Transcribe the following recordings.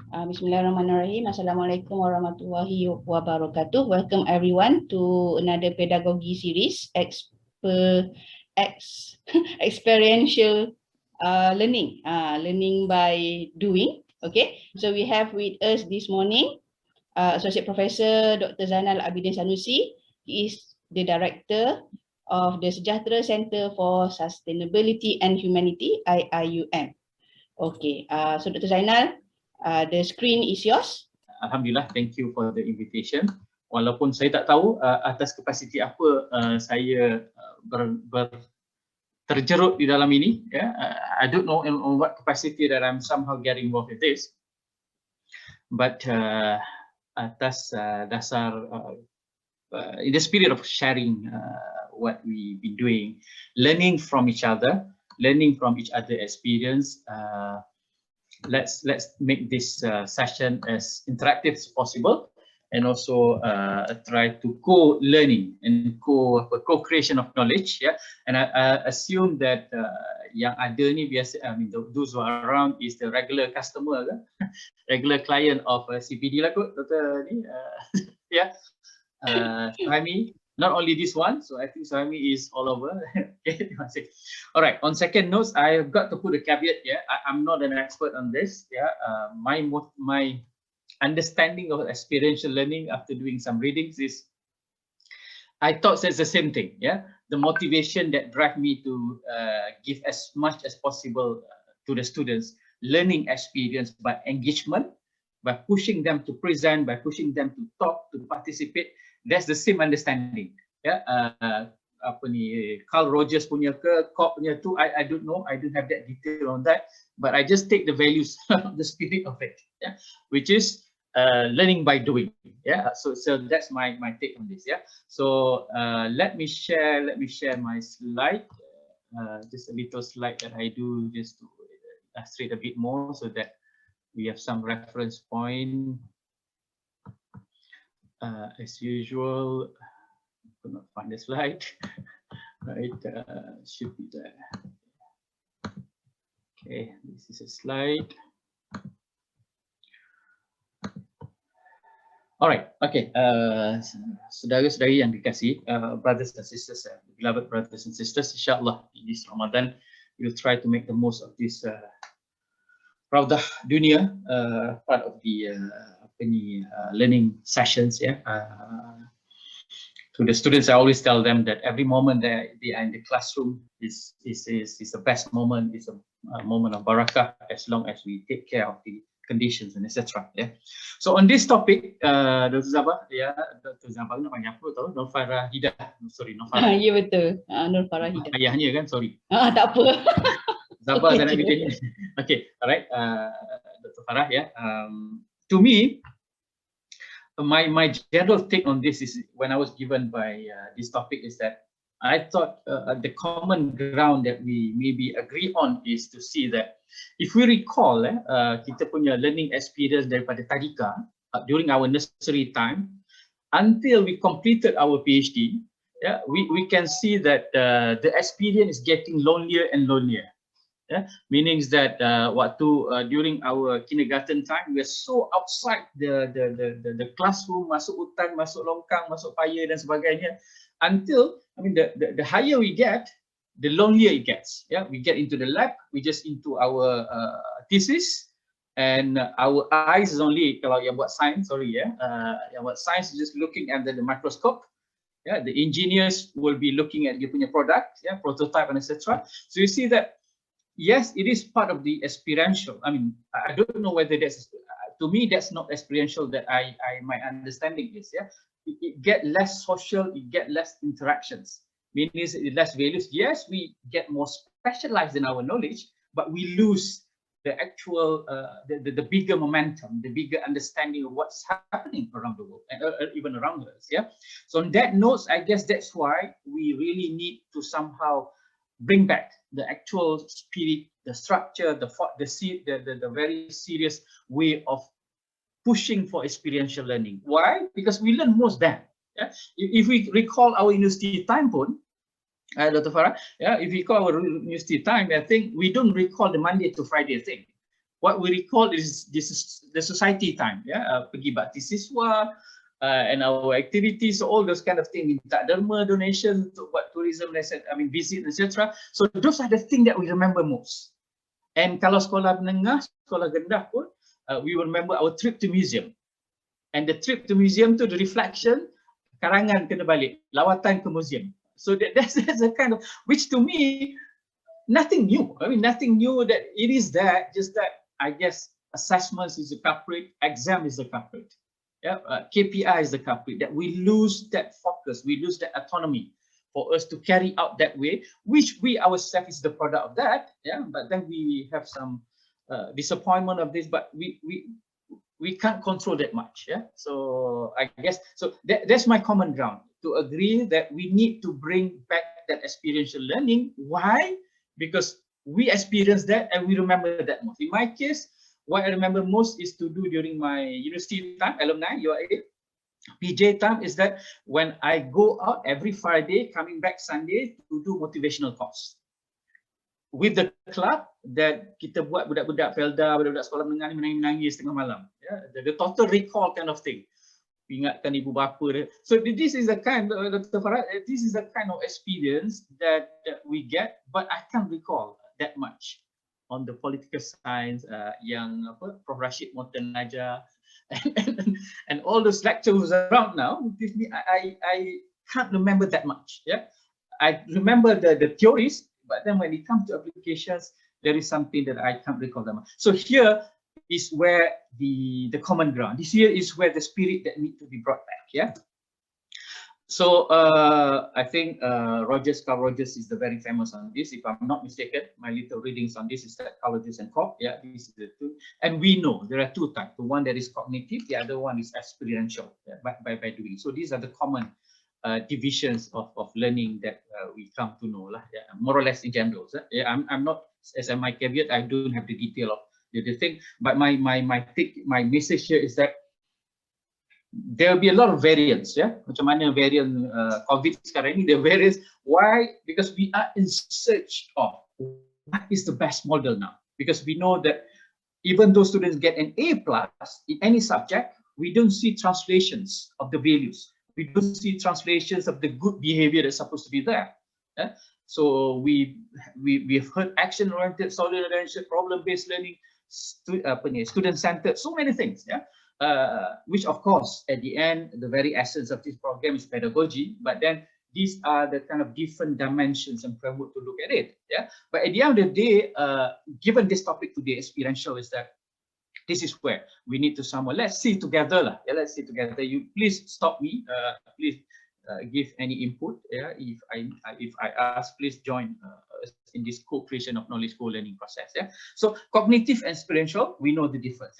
Bismillahirrahmanirrahim. Assalamualaikum warahmatullahi wabarakatuh. Welcome everyone to another pedagogy series, experiential learning, learning by doing. Okay, so we have with us this morning Associate Professor Dr. Zainal Abidin Sanusi. He is the Director of the Sejahtera Center for Sustainability and Humanity, IIUM. Okay, so Dr. Zainal, the screen is yours. Alhamdulillah, thank you for the invitation. Walaupun saya tak tahu atas kapasiti apa saya terjerut di dalam ini, I don't know on what capacity that I'm somehow getting involved with this, but atas dasar in the spirit of sharing what we've been doing, learning from each other experience. Let's make this session as interactive as possible, and also try to co-learning and co-creation of knowledge. Yeah, and I assume that yang ada ni biasa, I mean those who are around is the regular customer, regular client of CPD lah kot, Dr. ni. Yeah, Suhaimi. Not only this one, so I think Suhaimi is all over. Okay, all right. On second notes, I've got to put a caveat here. I'm not an expert on this. Yeah, my understanding of experiential learning after doing some readings is, I thought it's the same thing. Yeah, the motivation that drive me to give as much as possible to the students learning experience by engagement, by pushing them to present, by pushing them to talk, to participate. That's the same understanding. Yeah, apa ni, Carl Rogers punya ke, Cobb punya tu, I don't know, I don't have that detail on that, but I just take the values, the spirit of it, yeah, which is learning by doing. Yeah, so that's my take on this. Yeah, so let me share my slide, just a little slide that I do just to illustrate a bit more, so that we have some reference point. As usual, I could not find the slide. Right, should be there. Okay, this is a slide. All right, okay. Saudara-saudari yang dikasihi, brothers and sisters, beloved brothers and sisters, insyaAllah in this Ramadan, we'll try to make the most of this Rawdah Dunia, part of the learning sessions. Yeah, to the students, I always tell them that every moment that they are in the classroom is the best moment. It's a moment of barakah, as long as we take care of the conditions and etc. Yeah. So on this topic, Dr. Zabah, Dr. Zabah nak panggil apa tahu? Nur Farah Hidah. Sorry, Nur Farah. Ya betul. Nur Farah Hidah. Ayahnya kan, sorry. Tak apa. Zabah dan Abidin. Okay, alright. Dr. Farah, yeah. To me, my general take on this is, when I was given by this topic, is that I thought the common ground that we maybe agree on is to see that if we recall kita punya learning experience daripada tadika during our nursery time until we completed our PhD, yeah, we can see that the experience is getting lonelier and lonelier. Yeah, meaning that during our kindergarten time, we are so outside the classroom, masuk hutan, masuk longkang, masuk paya dan sebagainya, until, I mean, the higher we get, the lonelier it gets. Yeah, we get into the lab, we just into our thesis, and our eyes is only, kalau yang buat science, sorry, yeah, yang buat science is just looking under the microscope. Yeah, the engineers will be looking at your product, yeah, prototype and etc. So you see that, yes, it is part of the experiential. I mean, I don't know whether that's, to me, that's not experiential that my understanding is. Yeah, it get less social, it get less interactions, meaning less values. Yes, we get more specialized in our knowledge, but we lose the actual, the bigger momentum, the bigger understanding of what's happening around the world and even around us. Yeah. So on that note, I guess that's why we really need to somehow bring back the actual spirit, the structure, the very serious way of pushing for experiential learning. Why? Because we learn most then. Yeah? If we recall our university time pun, Dr. Farah, yeah, if we recall our university time, I think we don't recall the Monday to Friday thing. what we recall is the society time, pergi bakti siswa, and our activities, all those kind of things, minta derma, donation untuk buat tourism, visit, etc. So those are the things that we remember most. And kalau sekolah menengah, sekolah rendah pun, we will remember our trip to museum. And the trip to museum to the reflection, karangan kena balik, lawatan ke museum. So that's a kind of, which to me, nothing new. Nothing new, that it is that, just that I guess assessments is the culprit, exam is the culprit. KPI is the culprit, that we lose that focus, we lose that autonomy for us to carry out that way, which we ourselves is the product of that. But then we have some disappointment of this, but we can't control that much. So I guess, so that's my common ground, to agree that we need to bring back that experiential learning. Why? Because we experience that and we remember that most. In my case, what I remember most is to do during my university time, alumni, UIA, PJ time, is that when I go out every Friday, coming back Sunday to do motivational course. With the club that kita buat, budak-budak Felda, budak-budak sekolah menengah ni menangis tengah malam. The total recall kind of thing. Ingatkan ibu bapa dia. So this is the kind, Dr. Farah, this is the kind of experience that we get, but I can't recall that much on the political science yang Prof Rashid Monten ajar, and all those lectures around now. I can't remember that much. I remember the theories, but then when it comes to applications, there is something that I can't recall that much. So here is where the common ground. This here is where the spirit that needs to be brought back. So I think Carl Rogers is the very famous on this. If I'm not mistaken, my little readings on this is that Carl Rogers and Koch. This is the two. And we know there are two types. The one that is cognitive, the other one is experiential, by doing. So these are the common divisions of learning that we come to know, more or less in general. I'm not, as my caveat, I don't have the detail of the thing, but my message here is that there will be a lot of variants. Macam mana variant COVID sekarang ni, the variants. Why? Because we are in search of what is the best model now. Because we know that even though students get an A+ in any subject, we don't see translations of the values. We don't see translations of the good behavior that's supposed to be there. So we've heard action-oriented, solid-oriented, problem-based learning, student-centered, so many things. Which of course, at the end, the very essence of this program is pedagogy. But then these are the kind of different dimensions and framework to look at it. But at the end of the day, given this topic today, experiential, is that this is where we need to somewhere. Let's see together. Let's see together. You please stop me. Please give any input. If I ask, please join in this co-creation of knowledge co-learning process. So cognitive and experiential, we know the difference.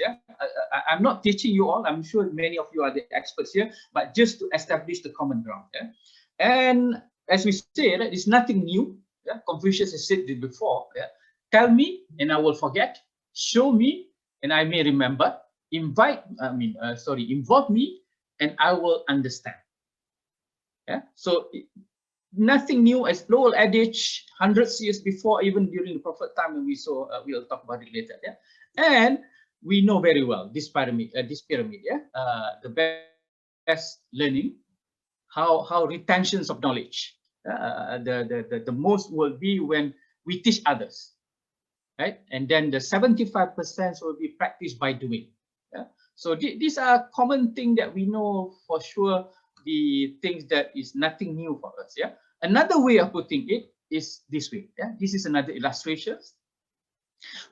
I'm not teaching you all. I'm sure many of you are the experts here, but just to establish the common ground. And as we say, it's nothing new. Confucius has said it before. Tell me and I will forget. Show me and I may remember. Involve me and I will understand. So nothing new, as Lowell adage, hundreds years before, even during the Prophet time, and we saw, we'll talk about it later. And we know very well this pyramid, the best learning, how retentions of knowledge, the most will be when we teach others, right? And then the 75% will be practiced by doing. So these are common things that we know for sure. The things that is nothing new for us. Another way of putting it is this way. This is another illustration.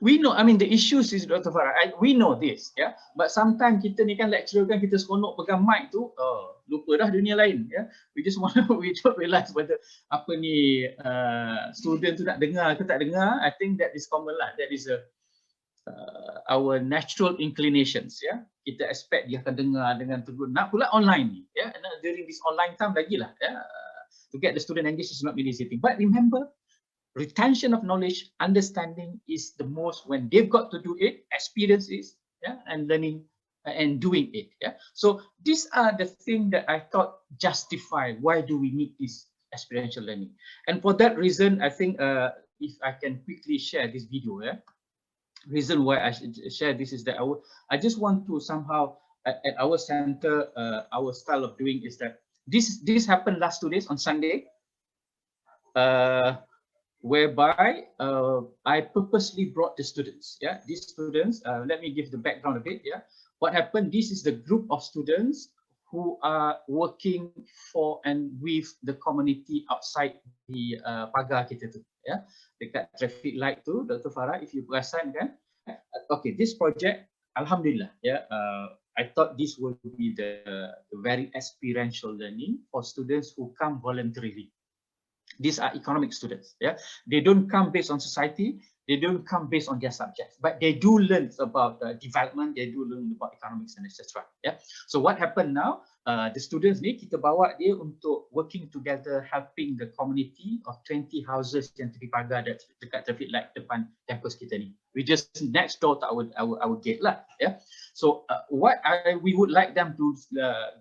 We know, the issues is, Dr. Farah, we know this. But sometimes kita ni kan lecturer kan, kita seronok pegang mic tu, lupa dah dunia lain. We don't realize whether apa ni student tu nak dengar ke tak dengar. I think that is common lah. That is our natural inclinations. Kita expect dia akan dengar dengan tegur. Nak pula online ni. During this online time lagi lah. To get the student engaged is not really easy thing. But remember, retention of knowledge, understanding is the most when they've got to do it, experiences, and learning and doing it. So these are the things that I thought justify why do we need this experiential learning. And for that reason, I think if I can quickly share this video. reason why I share this is that I just want to somehow at our center, our style of doing is that this happened last 2 days on Sunday, whereby I purposely brought the students. Yeah, these students. Let me give the background a bit. Yeah, what happened? This is the group of students who are working for and with the community outside the pagar kita tu. Yeah, dekat traffic light tu, Dr. Farah, if you perasan kan. Okay, this project, Alhamdulillah, yeah, I thought this would be the very experiential learning for students who come voluntarily. These are economic students. Yeah, they don't come based on society. They don't come based on their subjects, but they do learn about development. They do learn about economics and etc. Yeah. So what happened now? The students ni kita bawa dia untuk working together, helping the community of 20 houses yang terpagar dekat traffic light depan campus kita ni. We just next door to our gate lah. Yeah. So what we would like them to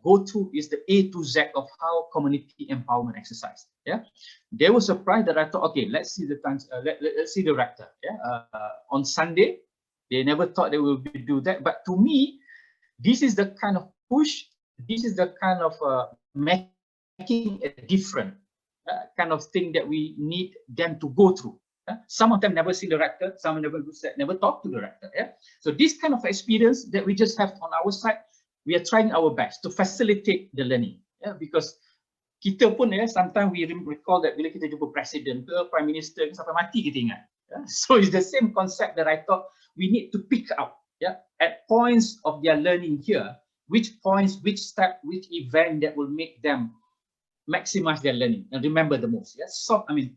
go through is the A to Z of how community empowerment exercise. Yeah. They were surprised that I thought, okay, let's see the let's see the rector. Yeah. On Sunday, they never thought they will do that, but to me, this is the kind of push. This is the kind of making a different kind of thing that we need them to go through. Some of them never see the rector, some never talk to the rector. Yeah? So this kind of experience that we just have on our side, we are trying our best to facilitate the learning. Yeah? Because kita pun sometimes we recall that bila kita jumpa presiden ke prime minister sampai mati kita ingat. Yeah? So it's the same concept that I thought we need to pick up. Yeah? At points of their learning here, which points, which step, which event that will make them maximize their learning and remember the most. Yes,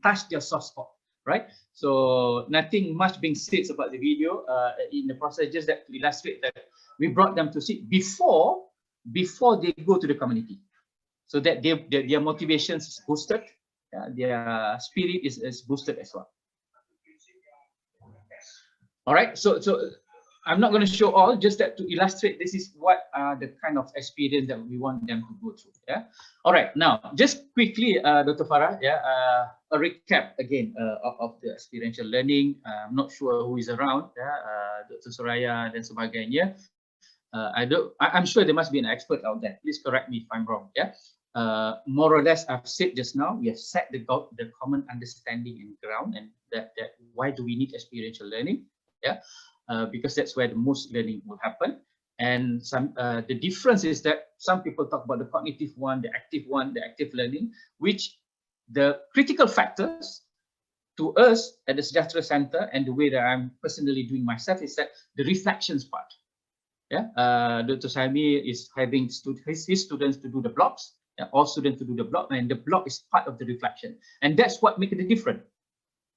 touch their soft spot, right? So nothing much being said about the video in the process, just that to illustrate that we brought them to see before they go to the community, so that their motivation is boosted, their spirit is boosted as well. All right, so I'm not going to show all, just that to illustrate this is what the kind of experience that we want them to go through. Yeah. All right. Now, just quickly, Dr. Farah, yeah, a recap again of the experiential learning. I'm not sure who is around. Yeah, Dr. Soraya dan sebagainya. I'm sure there must be an expert out there. Please correct me if I'm wrong. Yeah. More or less, I've said just now, we have set the common understanding and ground, and that why do we need experiential learning? Yeah. Because that's where the most learning will happen. And the difference is that some people talk about the cognitive one, the active learning, which the critical factors to us at the Sejahtera Center and the way that I'm personally doing myself is that the reflections part. Yeah, Dr. Saimi is having his students to do the blocks, all students to do the block, and the block is part of the reflection. And that's what makes it different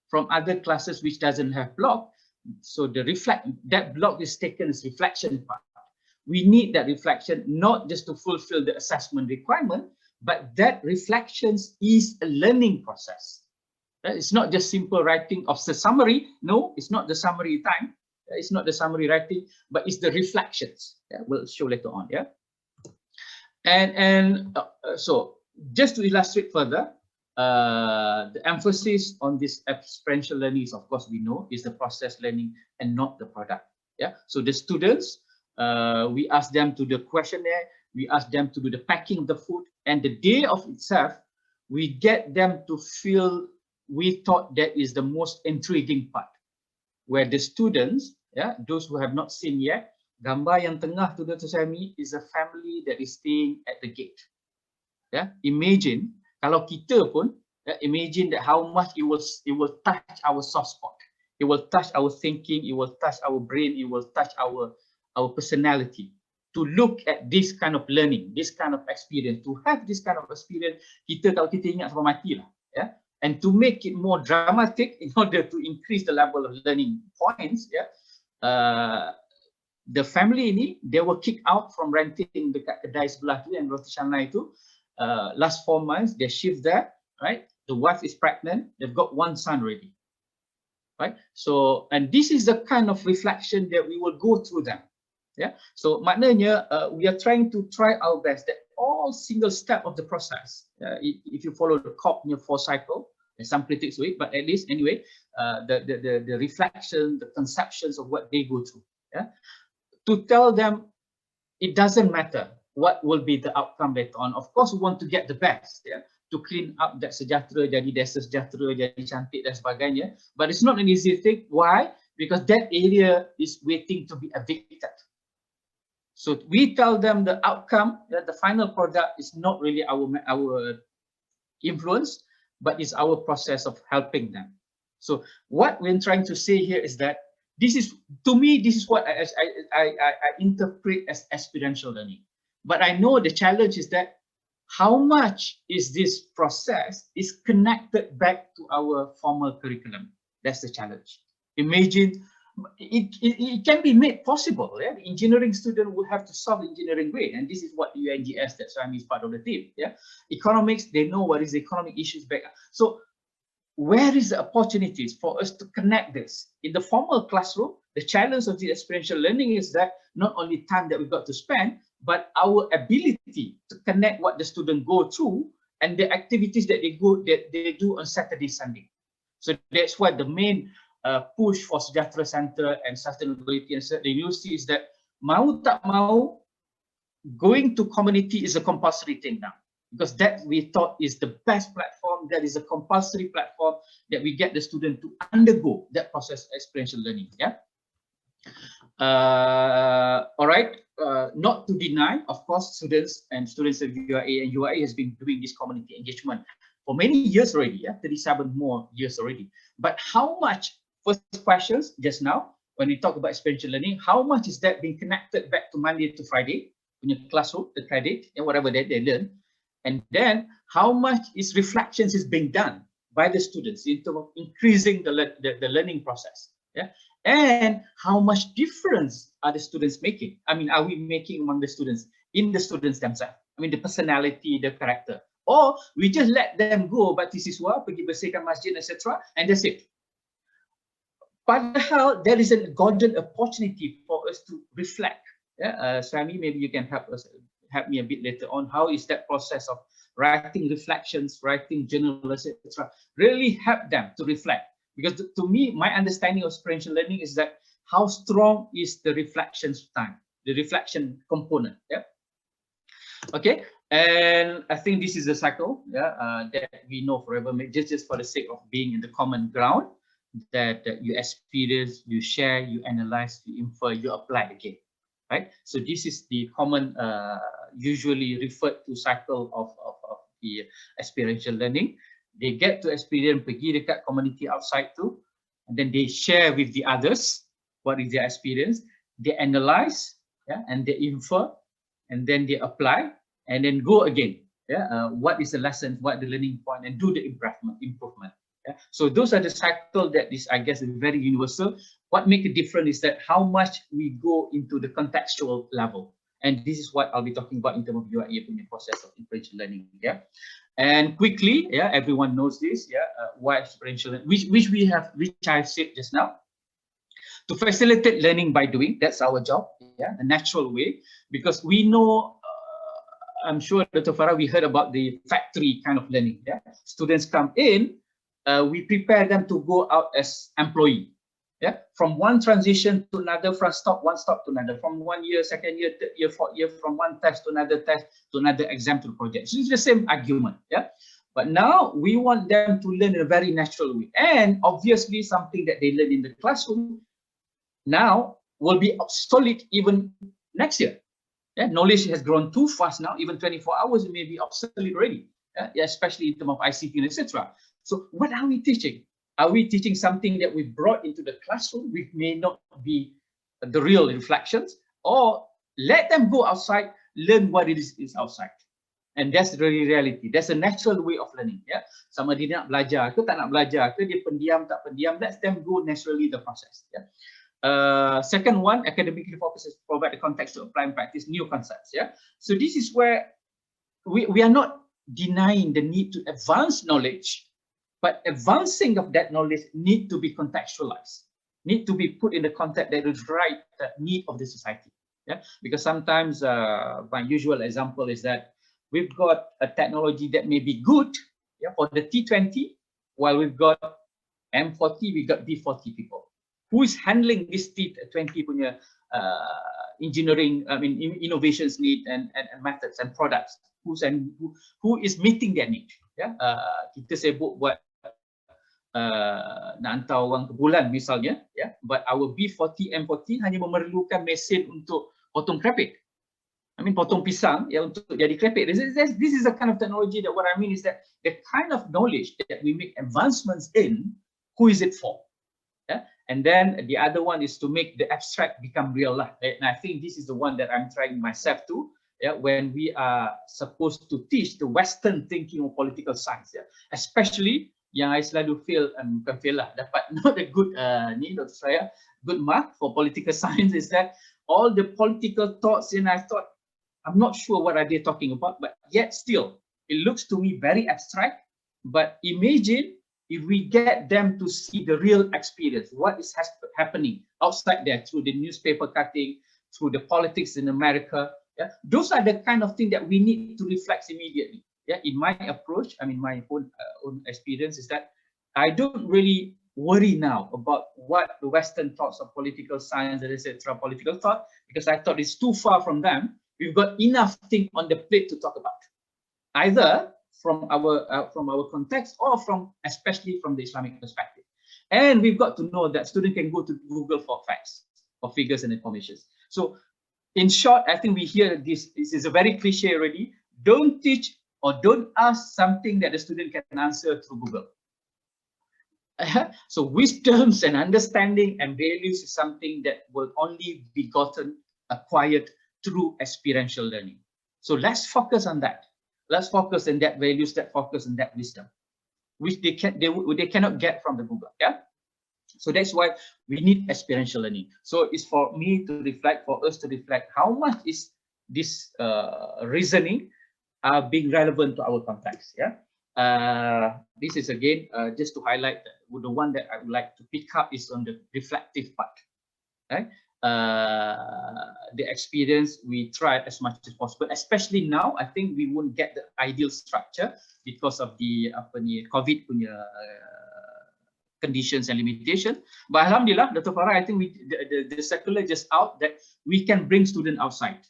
from other classes which doesn't have block. So that block is taken as reflection part. We need that reflection not just to fulfill the assessment requirement, but that reflections is a learning process. It's not just simple writing of the summary. No, it's not the summary time. It's not the summary writing, but it's the reflections. Yeah, we'll show later on. Yeah, so just to illustrate further. The emphasis on this experiential learning is, of course, we know, is the process learning and not the product. Yeah. So the students, we ask them to do the questionnaire, we ask them to do the packing of the food, and the day of itself, we get them to feel. We thought that is the most intriguing part, where the students, yeah, those who have not seen yet, gambar yang tengah tu Dr. Sami is a family that is staying at the gate. Yeah. Imagine. Kalau kita pun, imagine that how much it will touch our soft spot. It will touch our thinking. It will touch our brain. It will touch our personality. To look at this kind of learning, this kind of experience, to have this kind of experience, kalau kita ingat sampai mati lah. Yeah? And to make it more dramatic in order to increase the level of learning points, yeah, the family ini, they were kicked out from renting dekat kedai sebelah tu yang roti canai tu. Last 4 months, they shift there, right? The wife is pregnant. They've got 1 son already, right? So, and this is the kind of reflection that we will go through them. Yeah. So, maknanya we are trying our best that all single step of the process. If you follow the COP 4 cycle, there's some critics to it, but at least anyway, the reflection, the conceptions of what they go through. Yeah, to tell them it doesn't matter what will be the outcome later on. Of course, we want to get the best. Yeah, to clean up that sejahtera, jadi desa sejahtera, jadi cantik dan sebagainya. But it's not an easy thing. Why? Because that area is waiting to be evicted. So we tell them the outcome, that the final product is not really our influence, but it's our process of helping them. So what we're trying to say here is that this is, to me, this is what I interpret as experiential learning. But I know the challenge is that how much is this process is connected back to our formal curriculum? That's the challenge. Imagine it can be made possible. Yeah? The engineering student will have to solve engineering way, and this is what UNGS, that's why I'm part of the team. Yeah, economics, they know what is the economic issues back. So where is the opportunities for us to connect this in the formal classroom? The challenge of the experiential learning is that not only time that we've got to spend, but our ability to connect what the student go through and the activities that they do on Saturday, Sunday. So that's why the main push for Sejahtera Center and sustainability and the university is that mau tak mau, going to community is a compulsory thing now, because that we thought is the best platform. That is a compulsory platform that we get the student to undergo that process of experiential learning. Yeah. All right. Not to deny, of course, students of UIA and UIA has been doing this community engagement for many years already. Yeah, 37 more years already. But how much? First questions just now when we talk about experiential learning, how much is that being connected back to Monday to Friday in your classroom, the credit and whatever that they learn, and then how much is reflections is being done by the students in terms of increasing the learning process. Yeah, and how much difference are the students making? I mean, are we making among the students, in the students themselves? I mean, the personality, the character, or we just let them go, but this is what pergi bersihkan masjid, etc., and that's it. Padahal there is a golden opportunity for us to reflect. Yeah, Sami, maybe you can help me a bit later on. How is that process of writing reflections, writing journals, etc., really help them to reflect? Because to me, my understanding of experiential learning is that how strong is the reflections time, the reflection component. Yeah. Okay, and I think this is the cycle. Yeah, that we know forever, just for the sake of being in the common ground. That you experience, you share, you analyze, you infer, you apply again, right? So this is the common, usually referred to cycle of the experiential learning. They get to experience, pergi dekat community outside too, and then they share with the others what is their experience. They analyze, yeah, and they infer, and then they apply, and then go again. Yeah, what is the lesson, what the learning point, and do the improvement. Yeah. So those are the cycle that is, I guess, very universal. What makes it different is that how much we go into the contextual level, and this is what I'll be talking about in terms of UIA in the process of experiential learning. Yeah, and quickly, yeah, everyone knows this. Yeah, why experiential learning, which I've said just now, to facilitate learning by doing. That's our job. Yeah, a natural way, because we know. I'm sure, Dr. Farah, we heard about the factory kind of learning. Yeah, students come in. We prepare them to go out as employee, yeah, from one transition to another, from one stop to another, from 1 year, 2nd year, 3rd year, 4th year, from one test to another exam to project. So it's the same argument, yeah. But now we want them to learn in a very natural way, and obviously something that they learn in the classroom now will be obsolete even next year. Yeah, knowledge has grown too fast now. Even 24 hours it may be obsolete already, yeah, especially in terms of ICT and etc. So what are we teaching? Are we teaching something that we brought into the classroom, which may not be the real reflections, or let them go outside, learn what it is outside? And that's really reality. That's a natural way of learning. Yeah, sama dia nak belajar ke tak nak belajar ke, dia pendiam tak pendiam, let them go naturally the process. Yeah. Second one, academically focused, provide the context to apply and practice new concepts. Yeah. So this is where we are not denying the need to advance knowledge. But advancing of that knowledge need to be contextualized, need to be put in the context that is right, the need of the society. Yeah, because sometimes my usual example is that we've got a technology that may be good, yeah, for the T20, while we've got M40 we got B40 people. Who is handling this T20 punya engineering, innovations need and methods and products? Who is meeting their need? Ya, kita sibuk buat nak hantar orang ke bulan misalnya, ya, but our B40 M40 hanya memerlukan mesin untuk potong kerapik. Potong pisang ya untuk jadi kerapik. This is the kind of technology that what I mean is that the kind of knowledge that we make advancements in, who is it for? Yeah? And then the other one is to make the abstract become real life. And I think this is the one that I'm trying myself to. Yeah, when we are supposed to teach the Western thinking of political science, yeah, especially yang I selalu feel bukan feel lah, dapat not a good Dr. Saya, good mark for political science is that all the political thoughts, and I thought, I'm not sure what are they talking about, but yet still, it looks to me very abstract. But imagine if we get them to see the real experience, what is happening outside there through the newspaper cutting, through the politics in America. Yeah, those are the kind of thing that we need to reflect immediately. Yeah, in my approach, my own experience is that I don't really worry now about what the Western thoughts of political science, etc., political thought, because I thought it's too far from them. We've got enough things on the plate to talk about, either from our context or especially from the Islamic perspective. And we've got to know that students can go to Google for facts, for figures and information. So in short, I think we hear this is a very cliche already. Don't teach or don't ask something that the student can answer through Google. So wisdoms and understanding and values is something that will only be acquired through experiential learning. So let's focus on that. Let's focus on that values, that focus on that wisdom, which they cannot get from the Google. Yeah. So that's why we need experiential learning. So it's for me to reflect, for us to reflect, how much is this reasoning being relevant to our context. Yeah. This is again just to highlight the one that I would like to pick up is on the reflective part. Right. The experience we try as much as possible, especially now. I think we won't get the ideal structure because of the COVID punya conditions and limitations. But alhamdulillah, Dr. Farah, I think the circular just out that we can bring students outside.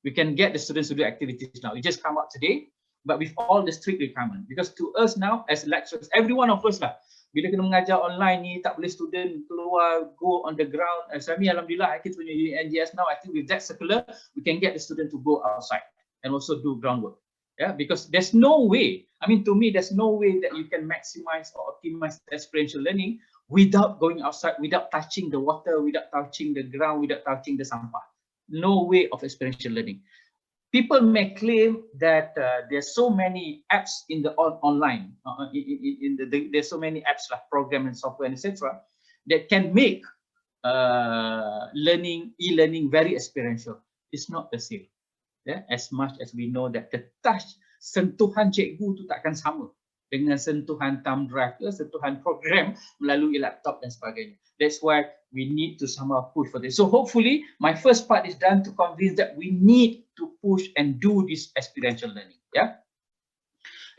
We can get the students to do activities now. It just come out today, but with all the strict requirements. Because to us now, as lecturers, every one of us lah, bila kena mengajar online ni, tak boleh student keluar, go on the ground. Sami, alhamdulillah, kita punya NGS now, I think with that circular, we can get the student to go outside and also do groundwork. Yeah, because there's no way, to me, there's no way that you can maximize or optimize experiential learning without going outside, without touching the water, without touching the ground, without touching the sampah. No way of experiential learning. People may claim that there's so many apps in the online, there's so many apps like program and software, etc., that can make e-learning very experiential. It's not the same. Yeah? As much as we know that the touch, sentuhan cikgu tu takkan sama dengan sentuhan thumb drive ke, sentuhan program melalui laptop dan sebagainya. That's why we need to somehow push for this. So hopefully my first part is done to convince that we need to push and do this experiential learning. Yeah.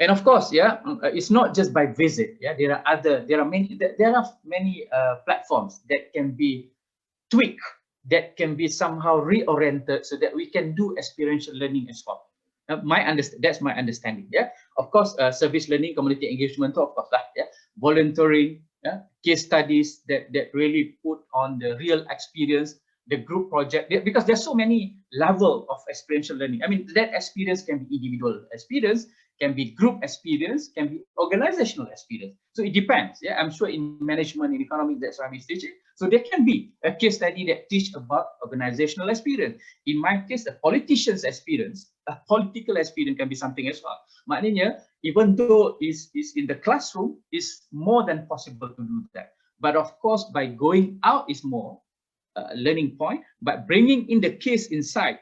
And of course, yeah, it's not just by visit. Yeah, there are many platforms that can be tweaked, that can be somehow reoriented so that we can do experiential learning as well. That's my understanding. Yeah, of course, service learning, community engagement, of course, yeah, volunteering, yeah, case studies that really put on the real experience, the group project, because there's so many level of experiential learning. That experience can be individual experience, can be group experience, can be organizational experience. So it depends. Yeah, I'm sure in management, in economics, that's what I'm teaching. So there can be a case study that teach about organizational experience. In my case, a politician's experience, a political experience can be something as well. Maknanya, even though is in the classroom, is more than possible to do that. But of course, by going out is more learning point. But bringing in the case inside,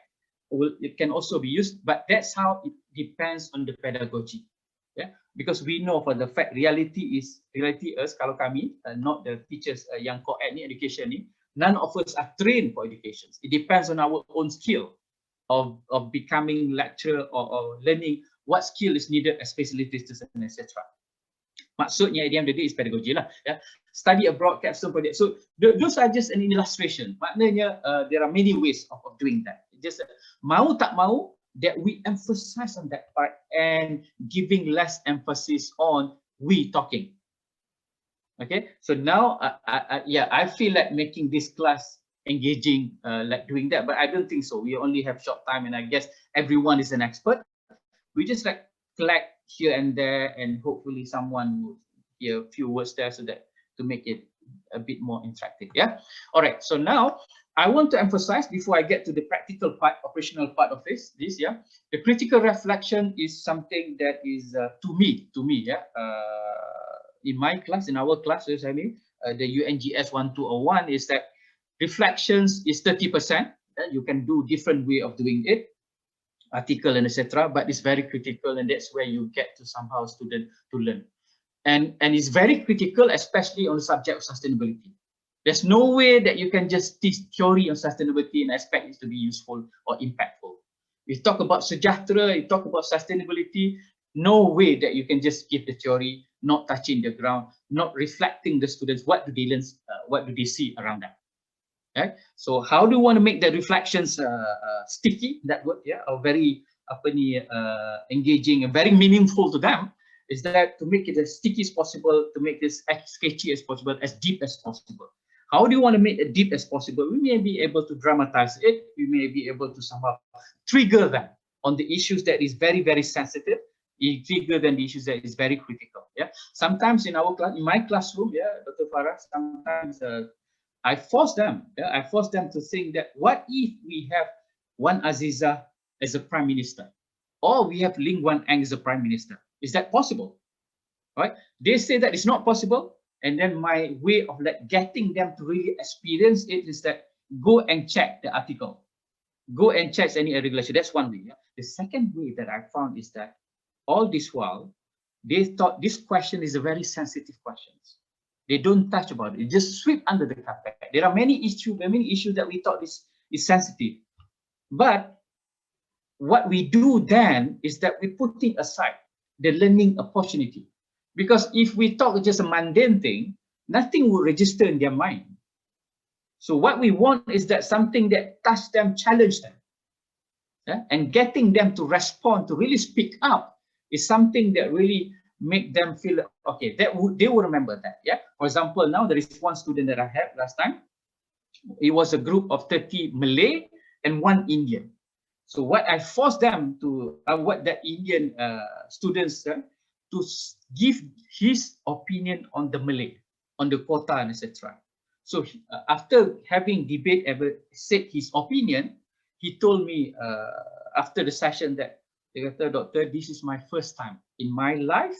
it can also be used. But that's how it depends on the pedagogy. Yeah, because we know for the fact reality us kalau kami not the teachers yang co-ed ni education ni, none of us are trained for education. It depends on our own skill of becoming lecturer or learning what skill is needed as facilitators and etc. Maksudnya at the end of the day is pedagogy lah. Ya. Study abroad capstone project. So those are just an illustration. Maknanya there are many ways of doing that. Just mau tak mau that we emphasize on that part and giving less emphasis on we talking. Okay, so now I feel like making this class engaging, like doing that, but I don't think so. We only have short time, and I guess everyone is an expert. We just like collect here and there, and hopefully someone will hear a few words there, so that to make it a bit more interactive. Yeah. All right. So now I want to emphasize before I get to the practical part, operational part of this. Yeah, the critical reflection is something that is to me. Yeah. In my class, in our class, I mean, the UNGS 1201 is that reflections is 30%. You can do different way of doing it, article and etc. But it's very critical, and that's where you get to somehow student to learn. And it's very critical, especially on the subject of sustainability. There's no way that you can just teach theory on sustainability and expect it to be useful or impactful. You talk about sejahtera, you talk about sustainability, no way that you can just give the theory, not touching the ground, not reflecting the students, what do they learn, what do they see around them. Okay? So how do you want to make the reflections sticky, that word, yeah, or very engaging and very meaningful to them, is that to make it as sticky as possible, to make this as sketchy as possible, as deep as possible. How do you want to make it deep as possible? We may be able to dramatize it. We may be able to somehow trigger them on the issues that is very, very sensitive, trigger them the issues that is very critical. Yeah. Sometimes in our class, in my classroom, yeah, Dr. Farah, sometimes I force them. Yeah, I force them to think that what if we have Wan Aziza as a prime minister, or we have Ling Wan Ang as a prime minister? Is that possible? Right? They say that it's not possible, and then my way of like getting them to really experience it is that go and check the article, go and check any regulation. That's one way. Yeah? The second way that I found is that all this while they thought this question is a very sensitive question. They don't touch about it. Just sweep under the carpet. There are many issues that we thought is sensitive, but what we do then is that we're putting aside the learning opportunity, because if we talk just a mundane thing, nothing will register in their mind. So what we want is that something that touch them, challenge them, yeah? And getting them to respond, to really speak up, is something that really make them feel okay. They will remember that. Yeah. For example, now there is one student that I had last time. It was a group of 30 Malay and 1 Indian. So what I forced them to, what the Indian students to give his opinion on the Malay, on the quota and etc. So after having debate, ever said his opinion, he told me after the session that, Doctor, this is my first time in my life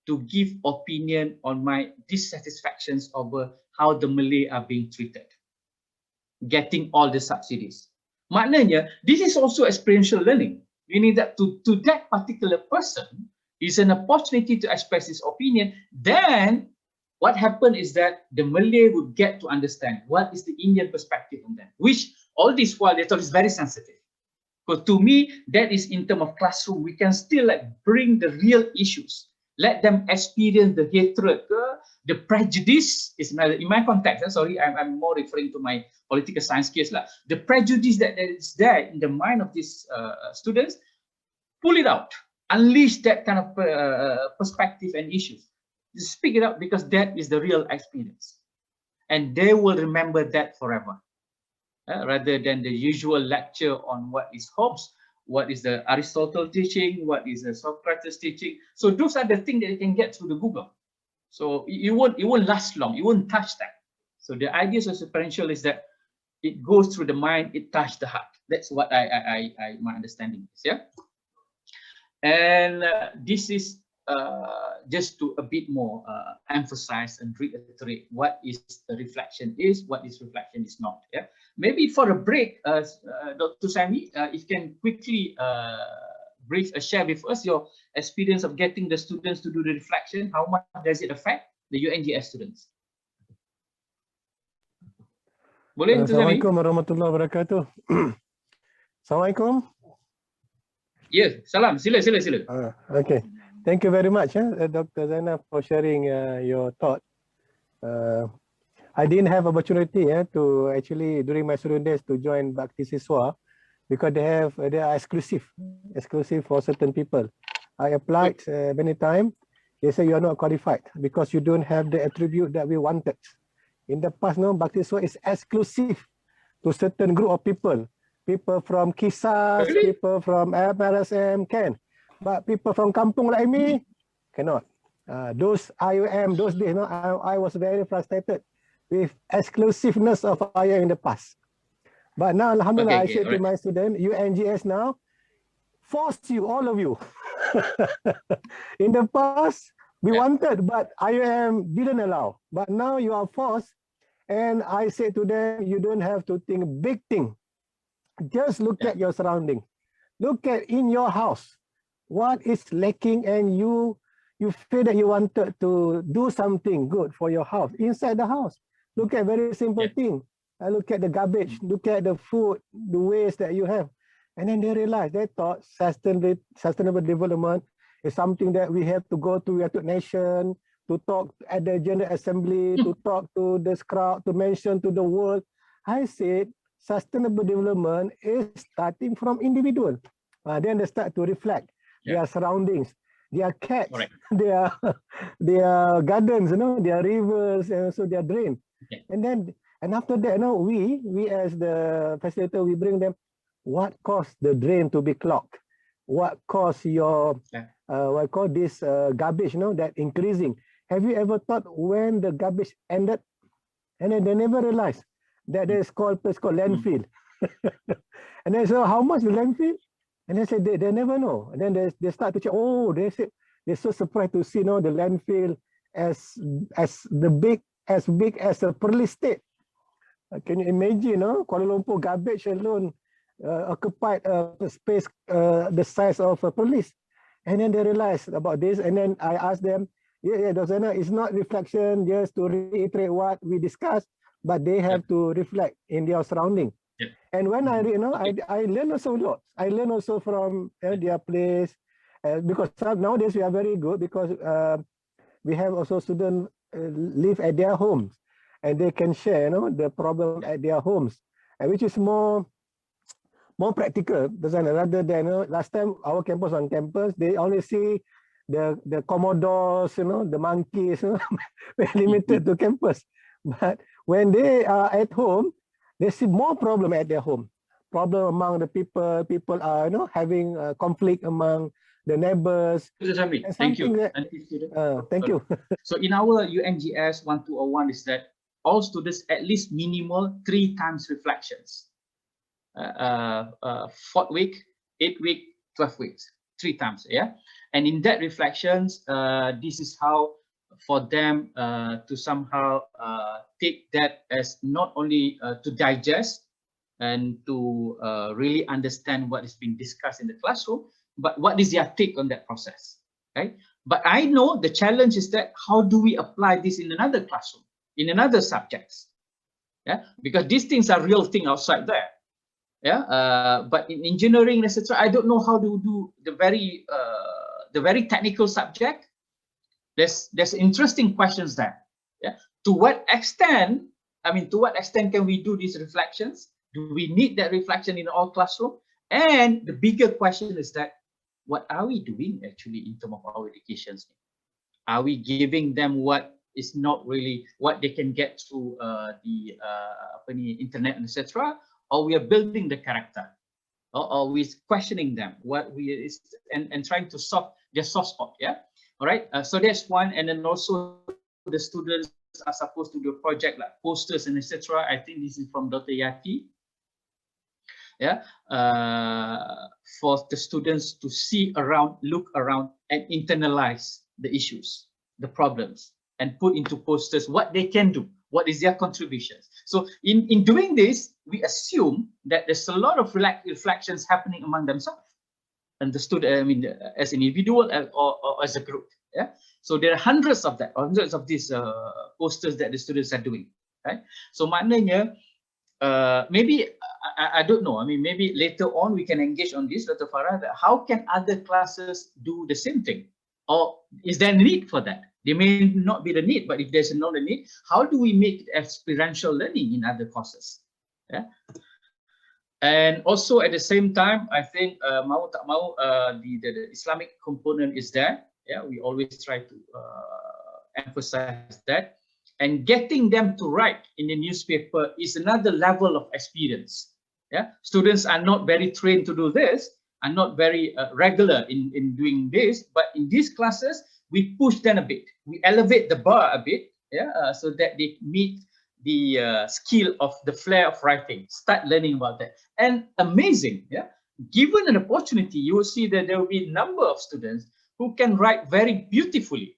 to give opinion on my dissatisfactions over how the Malay are being treated, getting all the subsidies. Maknanya, this is also experiential learning, meaning that to that particular person is an opportunity to express his opinion. Then what happened is that the Malay would get to understand what is the Indian perspective on them, which all this while they thought is very sensitive. Because to me, that is in terms of classroom, we can still like bring the real issues. Let them experience the hatred, the prejudice. Is in my context. Sorry, I'm more referring to my political science case lah. The prejudice that is there in the mind of these students, pull it out, unleash that kind of perspective and issues. Just speak it out, because that is the real experience, and they will remember that forever, rather than the usual lecture on what is Hobbes, what is the Aristotle teaching, what is the Socrates teaching. So those are the things that you can get through the Google. So it won't last long. You won't touch that. So the idea of experiential is that it goes through the mind, it touches the heart. That's what my understanding is. Yeah. And this is just to a bit more emphasize and reiterate what is the reflection is, what is reflection is not. Yeah. Maybe for a break, Dr. Sami, if you can quickly share with us your experience of getting the students to do the reflection. How much does it affect the UNGS students? Boleh, Assalamualaikum warahmatullahi wabarakatuh. Assalamualaikum. Ya, salam. Sila. Okay. Thank you very much, Dr. Zainal, for sharing your thought. I didn't have opportunity to actually during my student days to join Bhakti Siswa because they are exclusive for certain people. I applied many times. They say you are not qualified because you don't have the attribute that we wanted. In the past, no, Bhakti Siswa is exclusive to certain group of people. People from Kisas, Really? people from MRSM can, but people from Kampung like me cannot. Those IUM, those days, no, I was very frustrated with exclusiveness of IUM in the past. But now, alhamdulillah, I say to my student, UNGS now, force you, all of you. In the past, we wanted, but IUM didn't allow. But now you are forced. And I say to them, you don't have to think big thing. Just look at your surrounding. Look at in your house, what is lacking, and you feel that you wanted to do something good for your house inside the house. Look at very simple thing. I look at the garbage, look at the food, the waste that you have. And then they realize, they thought sustainable development is something that we have to go to nation, to talk at the General Assembly, to talk to the crowd, to mention to the world. I said, sustainable development is starting from individual. Then they start to reflect their surroundings, their cats, their gardens, their rivers, and also their drain. And after that, we as the facilitator, we bring them what caused the drain to be clogged, what caused your what call this garbage, that increasing. Have you ever thought when the garbage ended? And then they never realized that there's place called landfill. And then so how much the landfill? And they said they never know. And then they start to check. Oh, they said they're so surprised to see the landfill as big as a police state. Can you imagine? Kuala Lumpur garbage alone occupied space the size of a police. And then they realized about this. And then I asked them, Dr. Zainal, it's not reflection just to reiterate what we discussed, but they have to reflect in their surrounding. And when I learn also a lot. I learn also from their place, because nowadays we are very good because we have also students live at their homes, and they can share the problem at their homes, which is more practical. Rather than last time our campus on campus, they only see the commodores, the monkeys, very limited to campus. But when they are at home, they see more problem at their home. Problem among the people. People are having conflict among the neighbors. Thank you. Thank you. So in our UNGS 1201 is that all students at least minimal 3 times reflections. 4th week, 8th week, 12 weeks, 3 times. And in that reflections, this is how for them to somehow take that as not only to digest and to really understand what is being discussed in the classroom, but what is their take on that process, right? But I know the challenge is that how do we apply this in another classroom, in another subjects? Because these things are real thing outside there. But in engineering, etc., I don't know how to do the very technical subject. There's interesting questions there. To what extent? To what extent can we do these reflections? Do we need that reflection in all classroom? And the bigger question is that what are we doing actually in terms of our education? Are we giving them what is not really what they can get through the internet, etc., or we are building the character, or we questioning them what we is and trying to solve their soft spot? All right. So that's one, and then also the students are supposed to do a project like posters and etc. I think this is from Dr. Yati. For the students to see around, look around, and internalize the issues, the problems, and put into posters what they can do, what is their contributions. So in doing this, we assume that there's a lot of reflections happening among themselves and the student, as an individual or as a group. So there are hundreds of these posters that the students are doing, right? So maknanya, maybe I don't know. Maybe later on we can engage on this, Dr. Farah. That how can other classes do the same thing? Or is there a need for that? There may not be the need, but if there's not a need, how do we make experiential learning in other courses? Yeah. And also at the same time, I think mau tak mau, the Islamic component is there. Yeah, we always try to emphasize that. And getting them to write in the newspaper is another level of experience. Yeah, students are not very trained to do this, are not very regular in doing this, but in these classes, we push them a bit. We elevate the bar a bit, yeah, so that they meet the skill of the flair of writing, start learning about that. And amazing, yeah, given an opportunity, you will see that there will be a number of students who can write very beautifully.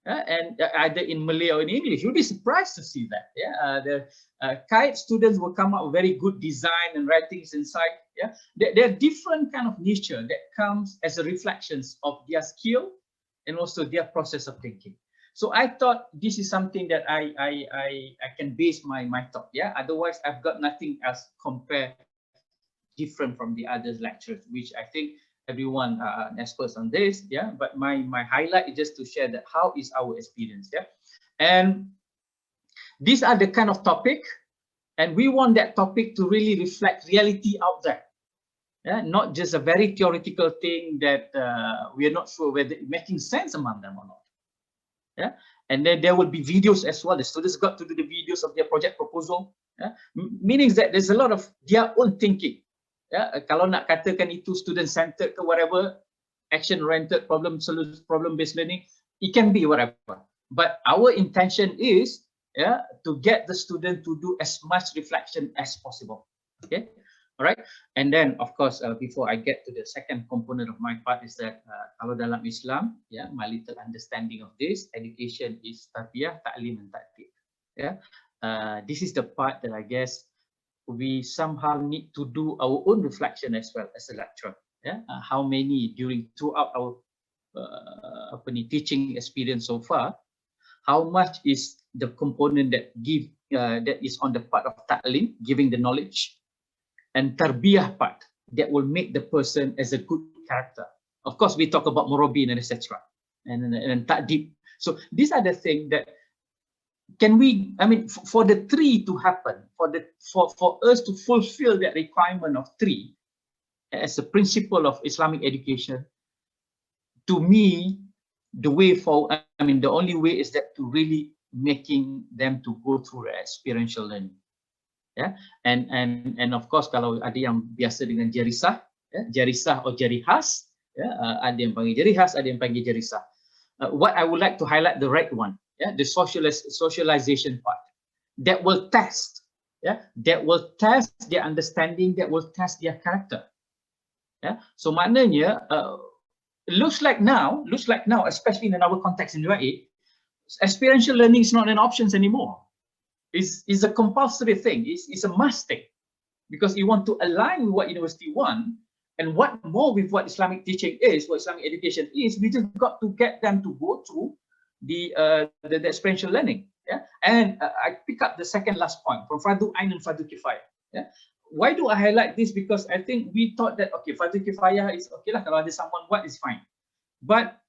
And either in Malay or in English, you'll be surprised to see that. Yeah, the kite students will come up with very good design and writings inside. Yeah, there are different kind of nature that comes as a reflections of their skill and also their process of thinking. So I thought this is something that I can base my thought. Yeah, otherwise I've got nothing else compare different from the other lectures, which I think everyone experts on this. Yeah, but my highlight is just to share that how is our experience. Yeah, and these are the kind of topic, and we want that topic to really reflect reality out there. Yeah, not just a very theoretical thing that we are not sure whether it's making sense among them or not. Yeah, and then there will be videos as well. The students got to do the videos of their project proposal. Yeah, meaning that there's a lot of their own thinking. Yeah, kalau nak katakan itu student centered ke whatever, action oriented, problem based learning, it can be whatever. But our intention is, yeah, to get the student to do as much reflection as possible. Okay. All right, and then of course, before I get to the second component of my part is that kalau dalam Islam, yeah, my little understanding of this, education is tarbiyah, ta'lim, and ta'tib. Yeah, this is the part that I guess we somehow need to do our own reflection as well as a lecturer. Yeah, how many throughout our teaching experience so far, how much is the component that is on the part of ta'lim, giving the knowledge, and tarbiyah part that will make the person as a good character. Of course, we talk about murabin and etc. and ta'dib. So these are the things that can we, I mean, for the three to happen, for us to fulfill that requirement of three as a principle of Islamic education, to me, the way forward, I mean, the only way is that to really making them to go through the experiential learning. Yeah, and of course kalau ada yang biasa dengan jarisah, jarisah atau jarihas, ada yang panggil jarihas, ada yang panggil jarisah. What I would like to highlight the right one, the socialization part that will test, that will test their understanding, that will test their character. So maknanya looks like now, especially in our context in UAE, experiential learning is not an option anymore. Is a compulsory thing. It's a must thing, because you want to align with what university want, and what more with what Islamic teaching is, what Islamic education is. We just got to get them to go through the experiential learning. Yeah, and I pick up the second last point from Fardu Ain and Fardu Kifayah. Yeah, why do I highlight this? Because I think we thought that okay, Fardu Kifayah is okay lah, kalau ada someone what is fine, but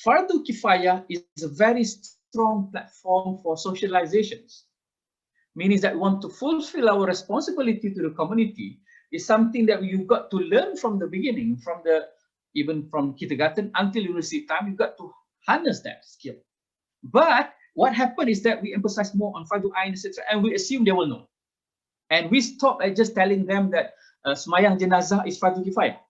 Fardu Kifayah is a very strong platform for socializations. Meaning that we want to fulfill our responsibility to the community is something that you've got to learn from the beginning, even from kindergarten until university time. You've got to harness that skill. But what happened is that we emphasize more on Fardu Ain, etc., and we assume they will know. And we stop at just telling them that Semayang Jenazah is Fardu Kifayah.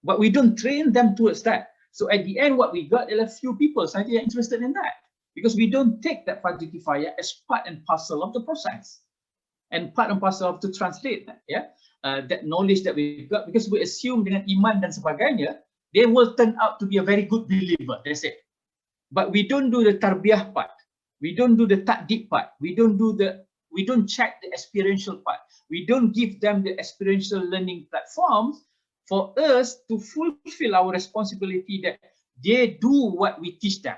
But we don't train them towards that. So at the end, what we got are a few people are interested in that. Because we don't take that Fardu Kifayah as part and parcel of the process, and part and parcel of to translate that, that knowledge that we got, because we assume dengan iman dan sebagainya, they will turn out to be a very good believer. That's it. But we don't do the tarbiyah part, we don't do the ta'dib part, we don't check the experiential part, we don't give them the experiential learning platforms for us to fulfill our responsibility that they do what we teach them.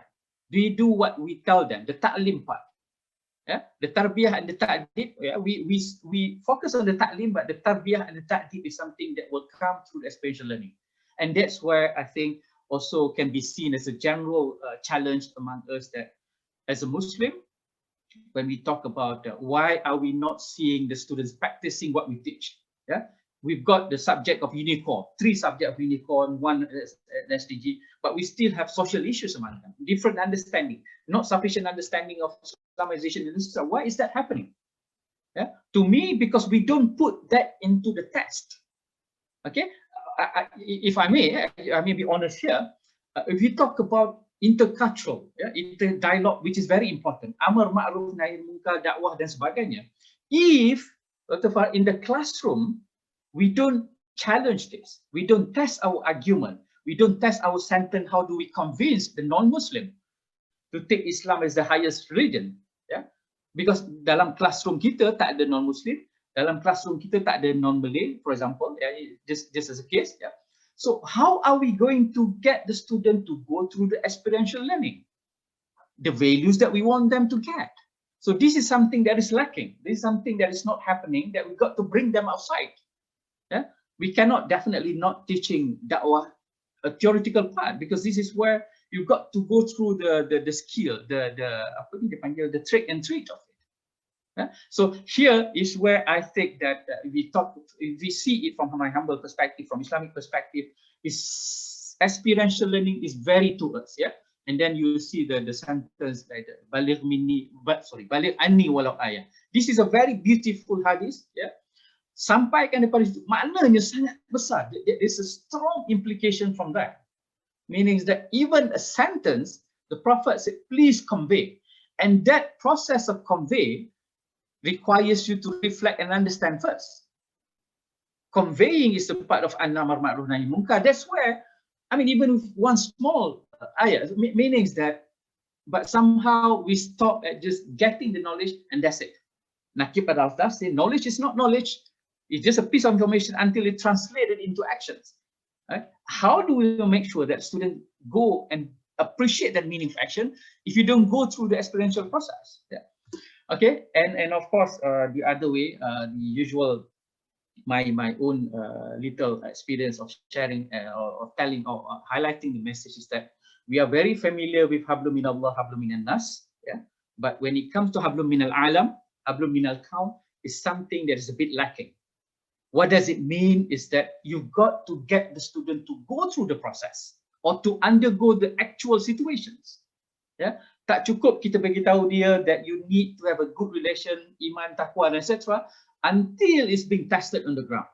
We do what we tell them, the ta'lim part. The tarbiyah and the ta'dib, we focus on the ta'lim, but the tarbiyah and the ta'dib is something that will come through the experiential learning. And that's where I think also can be seen as a general challenge among us, that as a Muslim, when we talk about why are we not seeing the students practicing what we teach? Yeah, we've got the subject of unicorn, 3 subjects of unicorn, 1 SDG, but we still have social issues among them, different understanding, not sufficient understanding of Islamization. Why is that happening? Yeah, to me, because we don't put that into the text. Okay, if I may be honest here. If you talk about intercultural, inter-dialogue, which is very important, amar ma'ruf nahi munkar, dakwah dan sebagainya. If in the classroom we don't challenge this, we don't test our argument, we don't test our sentence, how do we convince the non-Muslim to take Islam as the highest religion? Yeah, because dalam classroom kita tak ada non-Muslim, dalam classroom kita tak ada non-Malay, for example, just as a case. Yeah. So how are we going to get the student to go through the experiential learning, the values that we want them to get? So this is something that is lacking. This is something that is not happening, that we've got to bring them outside. Yeah? We cannot definitely not teaching da'wah a theoretical part, because this is where you've got to go through the skill, the trick and treat of it. Yeah? So here is where I think that if we see it from my humble perspective, from Islamic perspective, is experiential learning is very to us. Yeah, and then you see the sentence like baligh anni walau ayah. This is a very beautiful hadith. Yeah, sampaikan daripada situ, maknanya sangat besar. There is a strong implication from that, meaning that even a sentence, the Prophet said, please convey, and that process of convey requires you to reflect and understand first. Conveying is a part of an-amar ma'ruf nahi munkar. That's where, I mean, even with one small ayah, meanings that, but somehow we stop at just getting the knowledge and that's it. Nakib al-Altaf say knowledge is not knowledge. It's just a piece of information until it's translated into actions. Right? How do we make sure that students go and appreciate that meaning of action if you don't go through the experiential process? Yeah. Okay, and of course, the other way, the usual, my own little experience of sharing or telling or highlighting the message is that we are very familiar with hablum min Allah, hablum min nas. Yeah, but when it comes to hablum min al-alam, hablum min al-kawn is something that is a bit lacking. What does it mean is that you've got to get the student to go through the process or to undergo the actual situations. Yeah, tak cukup kita bagi tahu dia that you need to have a good relation, iman, taqwa, etc. until it's being tested on the ground.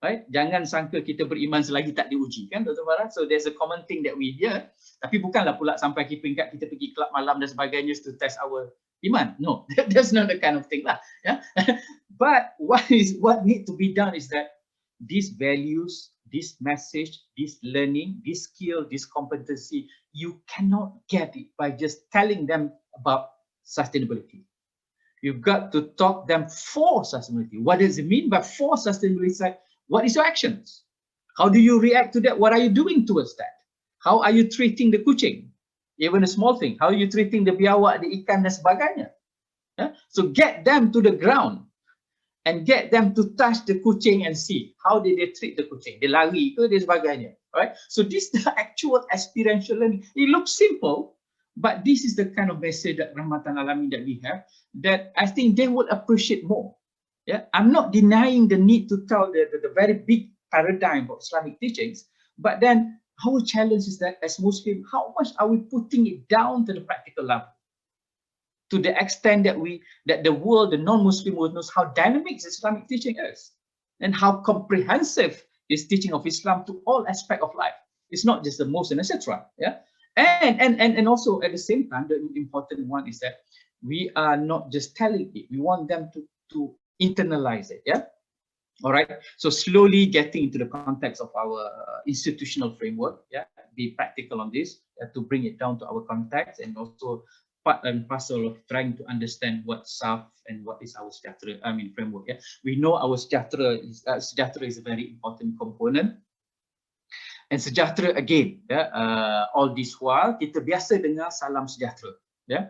Right? Jangan sangka kita beriman selagi tak diuji, kan, Dr. Farah? So there's a common thing that we hear, tapi bukanlah pula sampai ke peringkat kita pergi kelab malam dan sebagainya to test our iman. No, that's not the kind of thing lah. Yeah. But what need to be done is that these values, this message, this learning, this skill, this competency, you cannot get it by just telling them about sustainability. You've got to talk them for sustainability. What does it mean by for sustainability? What is your actions? How do you react to that? What are you doing towards that? How are you treating the kucing? Even a small thing. How are you treating the biawak, the ikan dan sebagainya? Yeah? So get them to the ground and get them to touch the kucing and see how did they treat the kucing. Dia lari ke, dan sebagainya. Right? So this is the actual experiential learning. It looks simple, but this is the kind of message that Rahmatan Alamin that we have that I think they would appreciate more. Yeah, I'm not denying the need to tell the very big paradigm of Islamic teachings, but then our challenge is that as Muslims, how much are we putting it down to the practical level? To the extent that the world, the non-Muslim world, knows how dynamic Islamic teaching is and how comprehensive is teaching of Islam to all aspects of life. It's not just the Muslim, etc. Yeah, and also at the same time, the important one is that we are not just telling it; we want them to internalize it. Yeah. All right. So slowly getting into the context of our institutional framework. Yeah. Be practical on this to bring it down to our context, and also part and parcel of trying to understand what SAF and what is our sejahtera, framework. Yeah, we know our sejahtera is a very important component. And sejahtera again, all this while kita biasa dengar salam sejahtera. Ya,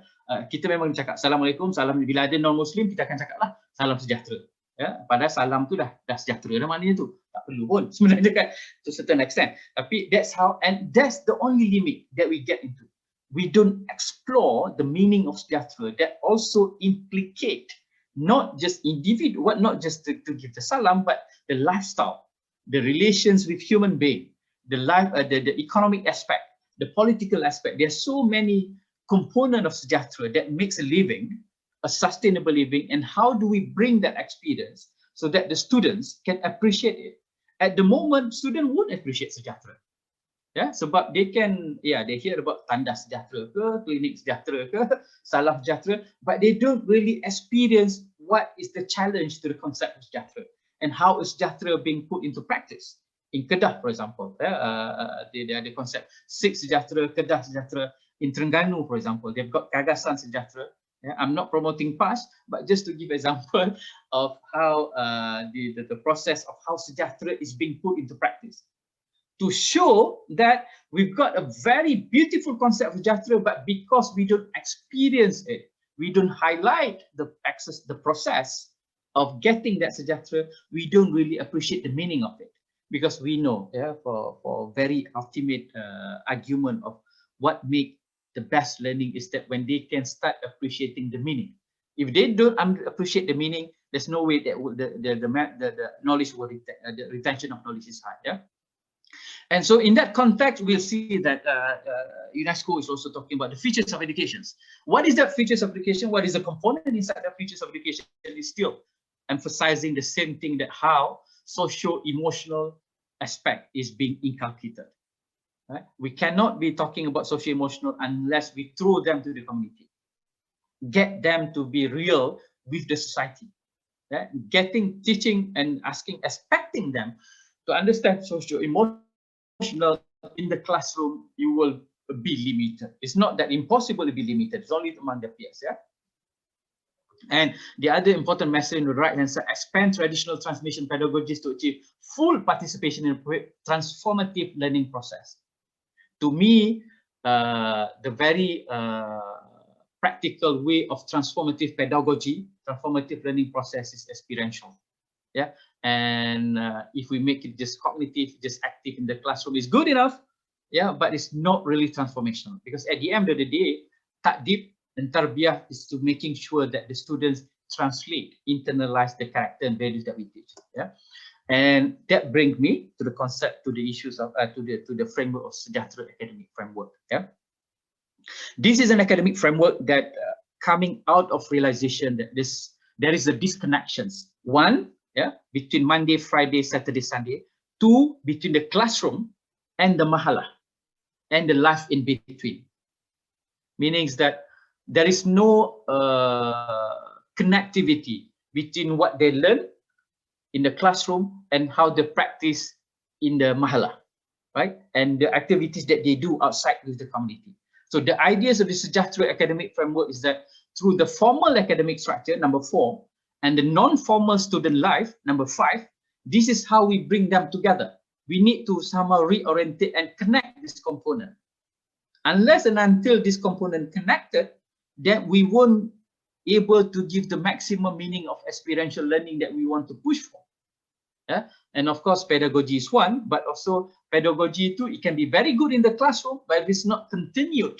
kita memang cakap Assalamualaikum, salam. Bila ada non-Muslim kita akan cakap lah salam sejahtera. Ya, padahal salam tu dah sejahtera dah maknanya tu. tak perlu pun sebenarnya kan to certain extent. Tapi that's how, and that's the only limit that we get into. We don't explore the meaning of sejahtera that also implicate not just individual, not just to give the salam, but the lifestyle, the relations with human being, the life, the economic aspect, the political aspect. There are so many components of sejahtera that makes a living, a sustainable living, and how do we bring that experience so that the students can appreciate it. At the moment, students won't appreciate sejahtera. Ya, sebab they can, they hear about tanda sejahtera ke, klinik sejahtera ke, salam sejahtera, but they don't really experience what is the challenge to the concept of sejahtera and how is sejahtera being put into practice. In Kedah, for example, they ada concept Sik Sejahtera, Kedah Sejahtera. In Terengganu, for example, they've got Gagasan Sejahtera. I'm not promoting PAS, but just to give example of how the process of how sejahtera is being put into practice, to show that we've got a very beautiful concept of sejahtera, but because we don't experience it, we don't highlight the process of getting that sejahtera, we don't really appreciate the meaning of it. Because we know, for very ultimate argument of what make the best learning is that when they can start appreciating the meaning. If they don't appreciate the meaning, there's no way that the knowledge will the retention of knowledge is high. Yeah. And so in that context, we'll see that UNESCO is also talking about the features of education. What is that features of education? What is the component inside the features of education? Is still emphasizing the same thing, that how socio-emotional aspect is being inculcated. Right? We cannot be talking about socio-emotional unless we throw them to the community, get them to be real with the society. Right? Teaching and expecting them to understand socio-emotional in the classroom, you will be limited. It's not that impossible to be limited. It's only among the peers. Yeah. And the other important message in the right-hand side: expand traditional transmission pedagogies to achieve full participation in a transformative learning process. To me, the very practical way of transformative pedagogy, transformative learning process is experiential. Yeah, and if we make it just cognitive, just active in the classroom, is good enough. Yeah, but it's not really transformational, because at the end of the day, ta'dib and tarbiyah is to making sure that the students translate, internalize the character and values that we teach. Yeah, and that brings me to the concept, to the issues of to the framework of sejahtera academic framework. Yeah, this is an academic framework that coming out of realization that there is a disconnections. One, between Monday, Friday, Saturday, Sunday. Two, between the classroom and the mahala and the life in between. Meaning that there is no connectivity between what they learn in the classroom and how they practice in the mahala, right? And the activities that they do outside with the community. So the ideas of the sejahtera academic framework is that through the formal academic structure, number 4, and the non-formal student life, number 5, this is how we bring them together. We need to somehow reorientate and connect this component. Unless and until this component connected, then we won't able to give the maximum meaning of experiential learning that we want to push for. Yeah? And of course, pedagogy is one, but also pedagogy too, it can be very good in the classroom, but if it's not continued,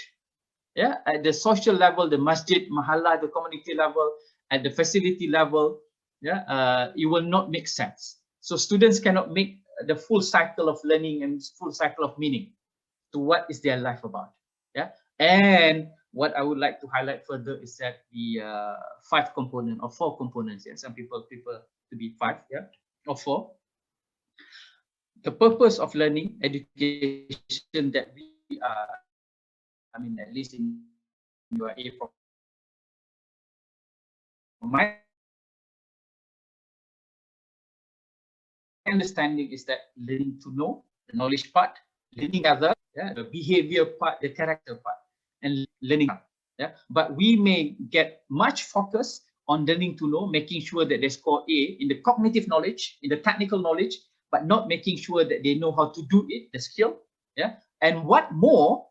at the social level, the masjid, mahala, the community level, at the facility level, it will not make sense. So students cannot make the full cycle of learning and full cycle of meaning to what is their life about. Yeah, and what I would like to highlight further is that the 5 component or 4 components. Yeah, some people prefer to be 5, or 4. The purpose of learning, education that we are, I mean, at least in UAE, from my understanding is that learning to know, the knowledge part, learning other, the behavior part, the character part, and learning. But we may get much focus on learning to know, making sure that they score A in the cognitive knowledge, in the technical knowledge, but not making sure that they know how to do it, the skill. And what more,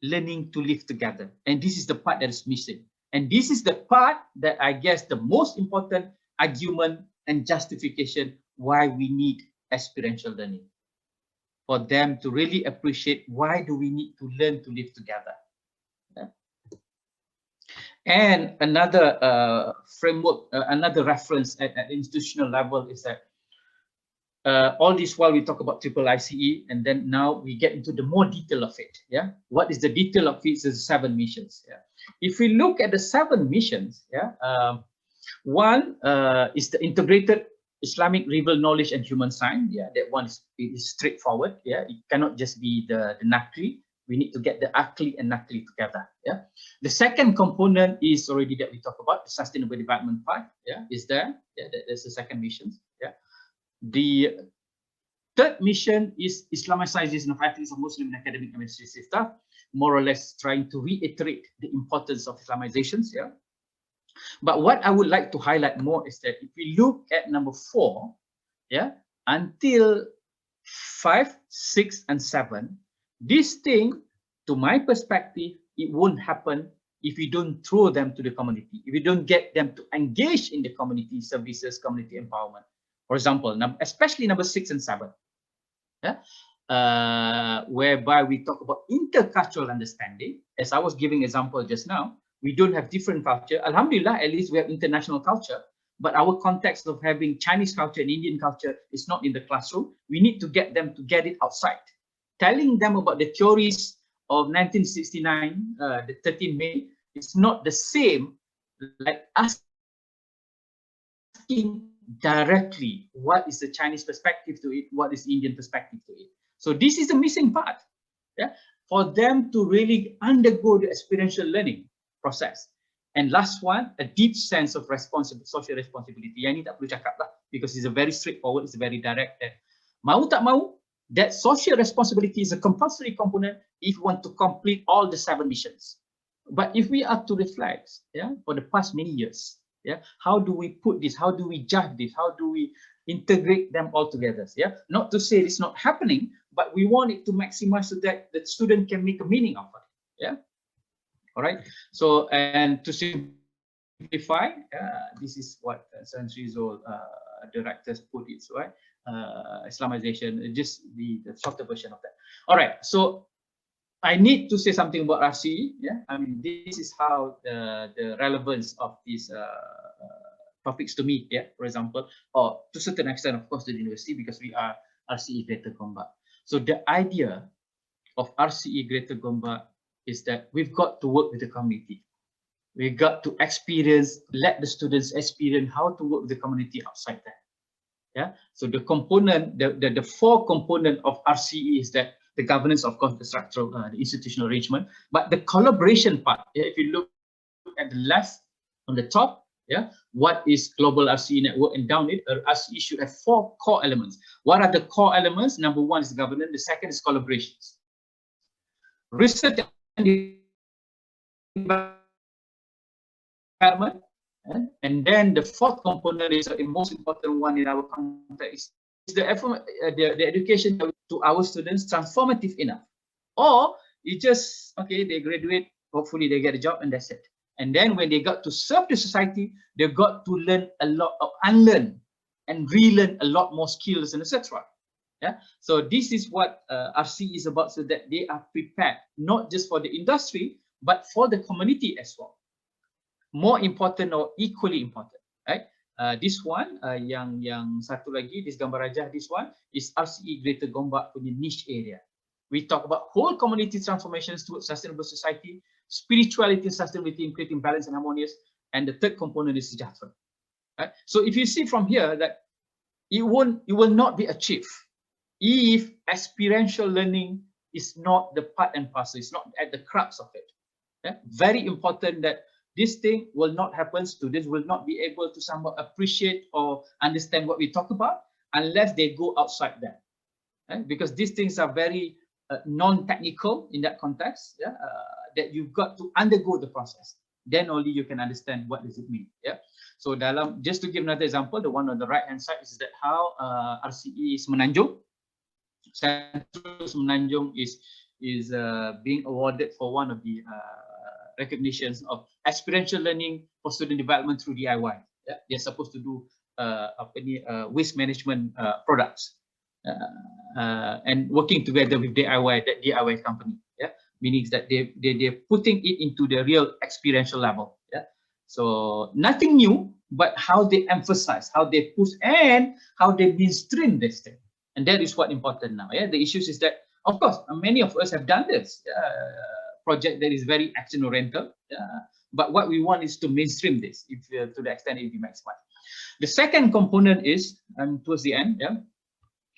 learning to live together. And this is the part that is missing. And this is the part that I guess the most important argument and justification why we need experiential learning, for them to really appreciate why do we need to learn to live together. Yeah. And another framework, another reference at institutional level is that all this while we talk about triple ICE, and then now we get into the more detail of it. Yeah, what is the detail of it? Is 7 missions. Yeah, if we look at the 7 missions, yeah, one is the integrated Islamic rival knowledge and human science. Yeah, that one is straightforward. Yeah, it cannot just be the NACLI. We need to get the ACLI and NACLI together. Yeah, the second component is already that we talk about, the sustainable development part. Yeah, is there. Yeah, that's the second mission. Yeah. The third mission is Islamicization of ethics of Muslim and academic administrative staff, more or less trying to reiterate the importance of Islamizations. Yeah. But what I would like to highlight more is that if we look at number 4, yeah, until 5, 6, and 7, this thing, to my perspective, it won't happen if we don't throw them to the community, if we don't get them to engage in the community services, community empowerment. For example, especially number 6 and 7, yeah, whereby we talk about intercultural understanding. As I was giving example just now, we don't have different culture. Alhamdulillah, at least we have international culture. But our context of having Chinese culture and Indian culture is not in the classroom. We need to get them to get it outside. Telling them about the theories of 1969, the 13th May, it's not the same like asking directly what is the Chinese perspective to it, what is Indian perspective to it. So this is the missing part, yeah, for them to really undergo the experiential learning process. And last one, a deep sense of social responsibility. Yang ni tak perlu cakap lah, because it's a very straightforward, it's very direct. Mau tak mau, that social responsibility is a compulsory component if you want to complete all the 7 missions. But if we are to reflect, yeah, for the past many years, yeah, how do we put this? How do we judge this? How do we integrate them all together? Yeah, not to say it's not happening, but we want it to maximize so that the student can make a meaning of it. Yeah. All right. So, and to simplify, this is what Sanusi directors put it, right? Islamization, just the shorter version of that. All right. So I need to say something about RCE. Yeah, I mean, this is how the relevance of these topics to me. Yeah, for example, or to a certain extent, of course, the university, because we are RCE Greater Gombak. So the idea of RCE Greater Gombak is that we've got to work with the community. We've got to experience, let the students experience how to work with the community outside that. Yeah. So the component, the 4 component of RCE is that the governance, of course, the structural, the institutional arrangement, but the collaboration part. Yeah, if you look at the left on the top, yeah, what is global RCE network, and down it, RCE should have 4 core elements. What are the core elements? Number 1 is governance. The second is collaborations. Research and development, and then the 4th component is the most important one in our context. Is the education to our students transformative enough, or it just okay, they graduate, hopefully they get a job, and that's it. And then when they got to serve the society, they've got to learn a lot of unlearn and relearn a lot more skills and etc. Yeah, so this is what RC is about, so that they are prepared not just for the industry but for the community as well. More important or equally important, right? This one, yang satu lagi, this gambar rajah, this one is RCE Greater Gombak punya niche area. We talk about whole community transformations towards sustainable society, spirituality and sustainability in creating balance and harmonious, and the 3rd component is sejahtera. Right? So if you see from here that it will not be achieved if experiential learning is not the part and parcel, it's not at the crux of it. Yeah? Very important that this thing will not happen. Students will not be able to somehow appreciate or understand what we talk about unless they go outside that. Right? Because these things are very non-technical in that context. Yeah? That you've got to undergo the process. Then only you can understand what does it mean. Yeah. So just to give another example, the one on the right hand side is that how RCE Semenanjung, Central Semenanjung is being awarded for one of the recognitions of experiential learning for student development through DIY. Yeah? They're supposed to do waste management products. and working together with DIY company. Yeah, meaning that they're putting it into the real experiential level. Yeah, so nothing new, but how they emphasize, how they push, and how they mainstream this thing, and that is what important now. Yeah, the issues is that, of course, many of us have done this project that is very action oriented, but what we want is to mainstream this, if to the extent it be maximized. The second component is, towards the end, yeah.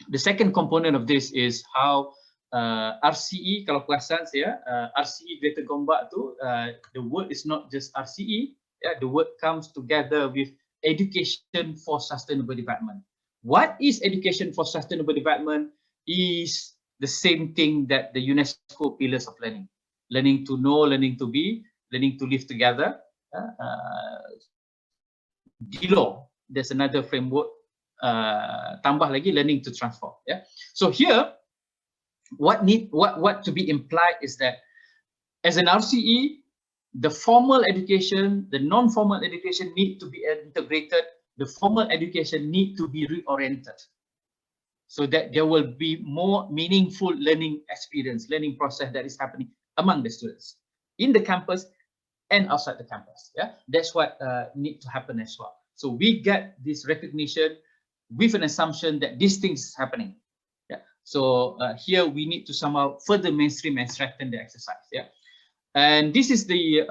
The second component of this is how RCE, kalau perasan saya, RCE Greater Gombak tu, the word is not just RCE, yeah, the word comes together with education for sustainable development. What is education for sustainable development is the same thing that the UNESCO pillars of learning. Learning to know, learning to be, learning to live together. Below, there's another framework, tambah lagi, learning to transform. Yeah. So here, what to be implied is that as an RCE, the formal education, the non-formal education need to be integrated. The formal education need to be reoriented, so that there will be more meaningful learning experience, learning process that is happening among the students in the campus and outside the campus. Yeah, that's what need to happen as well. So we get this recognition with an assumption that these things is happening. Yeah. So here we need to somehow further mainstream and strengthen the exercise. Yeah. And this is the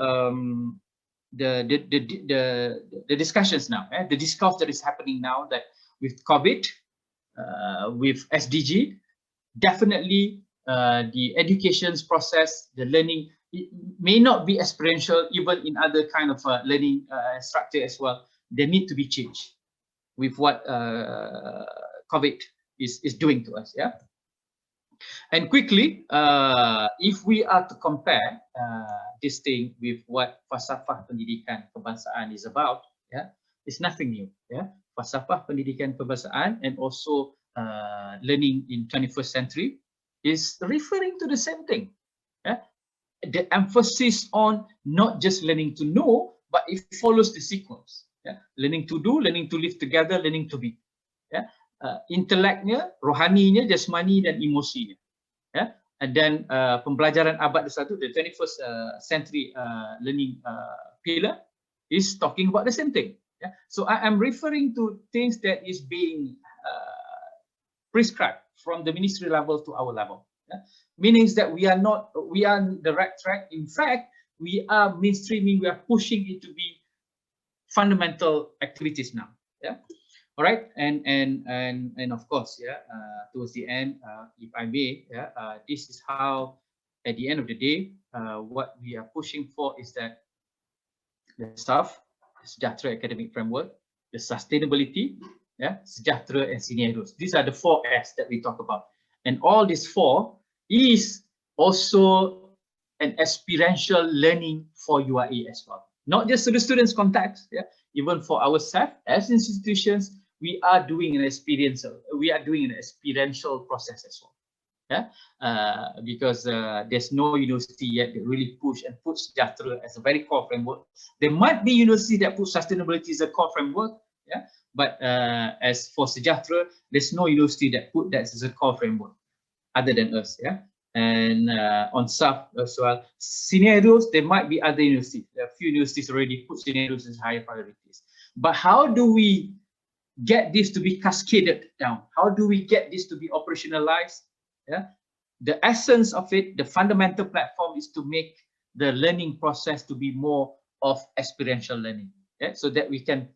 discussions now. The discourse that is happening now, that with COVID, with SDG, definitely the education's process, the learning, it may not be experiential, even in other kind of learning structure as well. They need to be changed with what COVID is doing to us. Yeah. And quickly, if we are to compare this thing with what falsafah pendidikan kebangsaan is about, yeah, it's nothing new. Yeah, falsafah pendidikan kebangsaan and also learning in 21st century is referring to the same thing. Yeah, the emphasis on not just learning to know, but it follows the sequence. Yeah, learning to do, learning to live together, learning to be. Yeah, inteleknya, rohaninya, jasmani dan emosinya. Yeah, and then pembelajaran abad ke-21, the 21st century learning pillar is talking about the same thing. Yeah, so I am referring to things that is being prescribed from the ministry level to our level. Yeah? Meaning that we are on the right track. In fact, we are mainstreaming, we are pushing it to be fundamental activities now. Yeah. All right. And of course, yeah, towards the end, if I may, yeah, this is how, at the end of the day, what we are pushing for is that the staff, sejahtera academic framework, the sustainability, yeah, sejahtera and sinergos. These are the 4 S that we talk about. And all these 4 is also an experiential learning for UIA as well. Not just to the students' context, yeah, even for ourselves as institutions, we are doing an experiential process as well. Yeah, because there's no university yet that really push and put sejahtera as a very core framework. There might be university that put sustainability as a core framework, yeah, but as for sejahtera, there's no university that put that as a core framework other than us. Yeah. And on SAF as well, scenarios, there might be other universities. There are a few universities already put scenarios as higher priorities. But how do we get this to be cascaded down? How do we get this to be operationalized? Yeah, the essence of it, the fundamental platform is to make the learning process to be more of experiential learning. Yeah, so that we can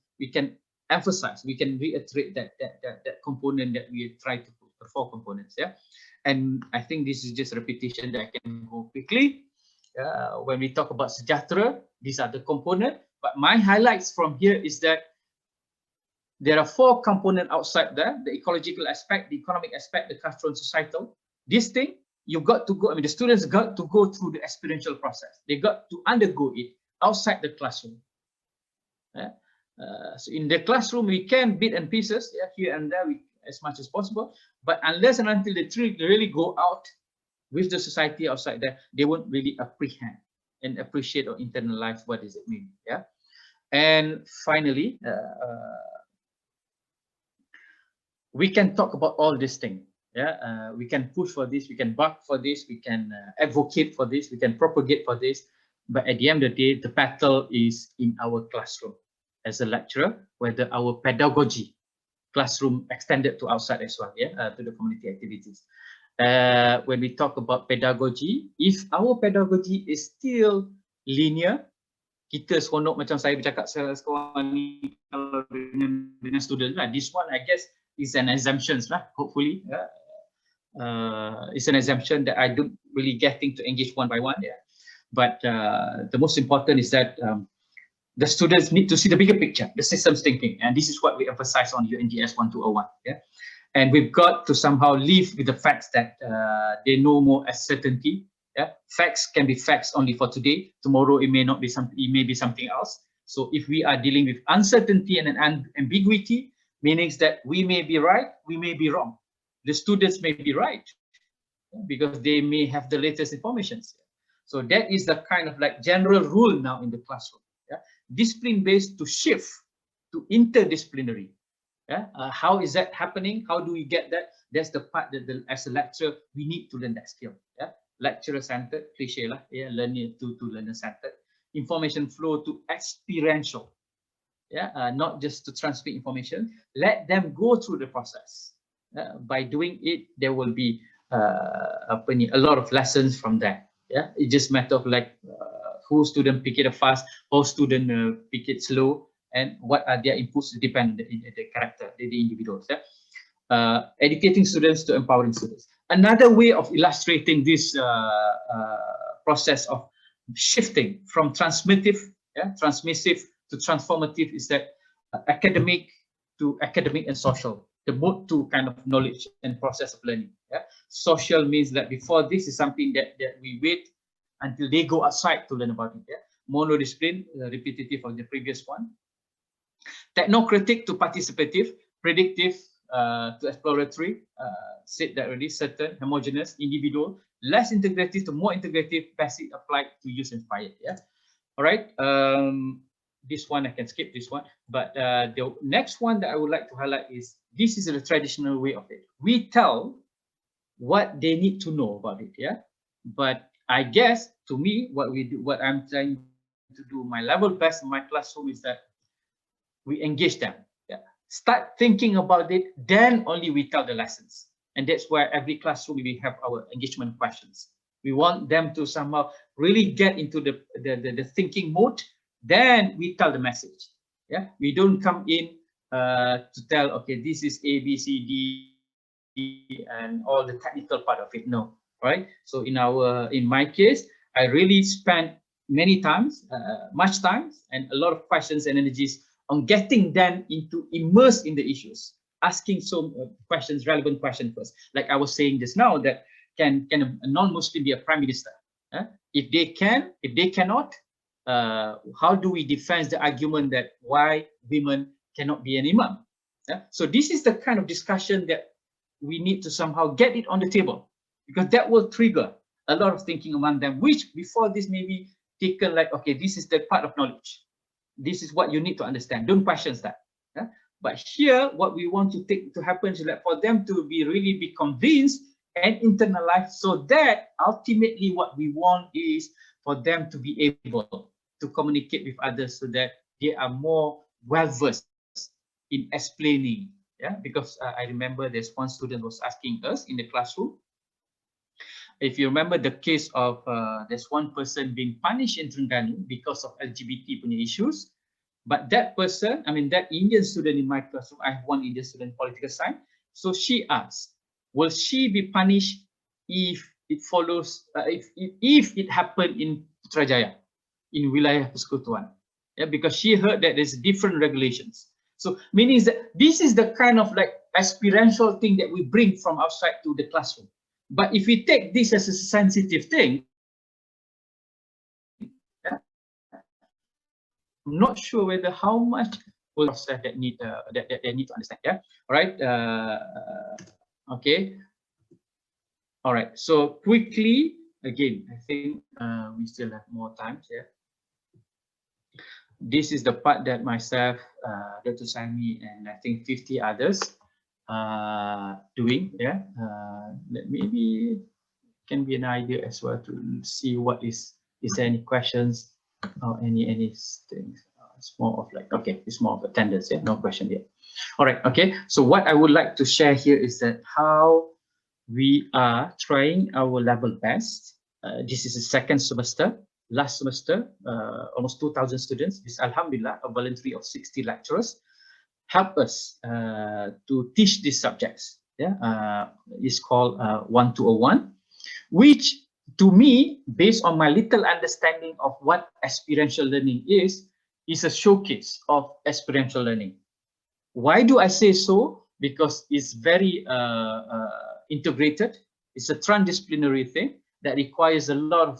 emphasize, we can reiterate that component that we try to put, the 4 components. Yeah. And I think this is just a repetition that I can go quickly. When we talk about sejahtera, these are the components. But my highlights from here is that there are 4 components outside there: the ecological aspect, the economic aspect, the cultural and societal. This thing, you've got to go, I mean, the students got to go through the experiential process. They got to undergo it outside the classroom. So in the classroom, we can bit and pieces, yeah, here and there, as much as possible. But unless and until they really go out with the society outside there, they won't really apprehend and appreciate or internalize what does it mean. Yeah. And finally, we can talk about all these things. Yeah, we can push for this, we can bark for this, we can advocate for this, we can propagate for this. But at the end of the day, the battle is in our classroom as a lecturer, whether our pedagogy, classroom extended to outside as well, yeah, to the community activities. When we talk about pedagogy, if our pedagogy is still linear, kita seronok macam saya bercakap sekarang ni kalau dengan student lah. This one I guess is an assumption lah, hopefully. It's an assumption that I don't really getting to engage one by one. Yeah. But the most important is that the students need to see the bigger picture, the systems thinking. And this is what we emphasize on UNGS 1201. Yeah. And we've got to somehow live with the facts that they know more as certainty. Yeah, facts can be facts only for today. Tomorrow it may not be something. It may be something else. So if we are dealing with uncertainty and an ambiguity, meaning that we may be right, we may be wrong. The students may be right because they may have the latest information. So that is the kind of like general rule now in the classroom. Yeah, discipline-based to shift to interdisciplinary. Yeah, how is that happening? How do we get that? That's the part that as a lecturer we need to learn that skill. Yeah. Lecturer-centered, cliche lah, yeah, learning to learner-centered, information flow to experiential, yeah, not just to transmit information. Let them go through the process. By doing it, there will be a lot of lessons from that. Yeah, it's just matter of like who student pick it up fast, how student pick it slow, and what are their inputs to depend on the character, the individuals. Yeah. Educating students to empowering students. Another way of illustrating this process of shifting from transmissive to transformative is that academic to academic and social, the both two kind of knowledge and process of learning. Yeah? Social means that before this is something that we wait until they go outside to learn about it. Yeah? Monodiscipline, repetitive of the previous one. Technocratic to participative, predictive to exploratory, said that already, certain, homogeneous, individual, less integrative to more integrative, passive, applied to use inspired. Yeah. All right. This one I can skip this one, but the next one that I would like to highlight is this is the traditional way of it. We tell what they need to know about it. Yeah. But I guess to me, what I'm trying to do my level best in my classroom is that we engage them. Start thinking about it, then only we tell the lessons. And that's where every classroom we have our engagement questions. We want them to somehow really get into the thinking mode, then we tell the message. Yeah, we don't come in to tell, okay, this is A, B, C, D, and all the technical part of it. No, right? So in my case, I really spent many times, much time, and a lot of questions and energies on getting them into immersed in the issues, asking some questions, relevant questions first. Like I was saying just now, that can a non-Muslim be a prime minister? If they can, if they cannot, how do we defend the argument that why women cannot be an imam? So this is the kind of discussion that we need to somehow get it on the table, because that will trigger a lot of thinking among them, which before this may be taken like, okay, this is the part of knowledge. This is what you need to understand. Don't question that. But here, what we want to happen is that for them to really be convinced and internalize, so that ultimately what we want is for them to be able to communicate with others, so that they are more well-versed in explaining. Yeah, because I remember there's one student was asking us in the classroom. If you remember the case of there's one person being punished in Terengganu because of LGBT punya issues, but that person, I mean that Indian student in my classroom, I have one Indian student political science, so she asked, will she be punished if it follows, if it happened in Putrajaya, in Wilayah Persekutuan? Yeah, because she heard that there's different regulations. So meaning that this is the kind of like experiential thing that we bring from outside to the classroom. But if we take this as a sensitive thing, yeah, I'm not sure whether how much will process that need that they need to understand. Yeah. All right. Okay. All right. So quickly again, I think we still have more time. Yeah. This is the part that myself, Dr. Sami, and I think 50 others doing. Yeah, that maybe can be an idea as well to see what is there any questions or any things. It's more of like, okay, it's more of attendance. Yeah, no question yet. All right. Okay. So what I would like to share here is that how we are trying our level best. This is the second semester. Last semester, almost 2,000 students. This, alhamdulillah, a voluntary of 60 lecturers help us to teach these subjects. Yeah, it's called 1201, which to me, based on my little understanding of what experiential learning is a showcase of experiential learning. Why do I say so? Because it's very integrated. It's a transdisciplinary thing that requires a lot of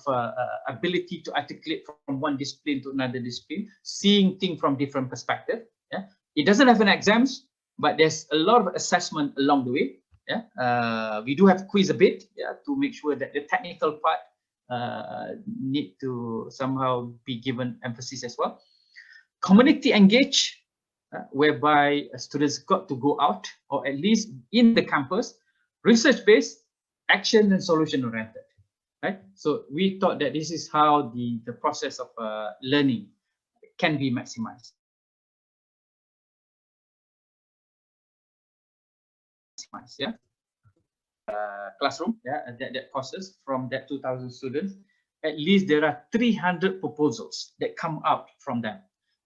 ability to articulate from one discipline to another discipline, seeing things from different perspectives. Yeah, it doesn't have an exams, but there's a lot of assessment along the way. Yeah, we do have quiz a bit, yeah, to make sure that the technical part need to somehow be given emphasis as well. Community engage, whereby students got to go out, or at least in the campus, research-based, action and solution-oriented. Right? So we thought that this is how the process of learning can be maximized. Yeah, classroom, yeah, that courses from that 2,000 students. At least there are 300 proposals that come out from them.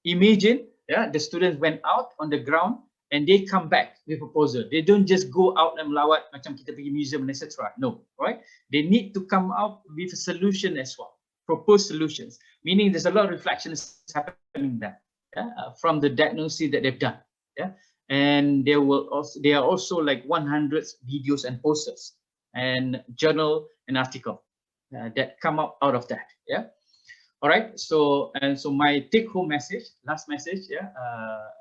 Imagine, yeah, the students went out on the ground and they come back with proposal. They don't just go out and melawat macam kita pergi museum, etc. No, right? They need to come out with a solution as well, propose solutions. Meaning there's a lot of reflections happening there, yeah, from the diagnosis that they've done. Yeah, and there are also like 100 videos and posters and journal and article that come out of that. Yeah. All right. So my take-home message, last message. Yeah.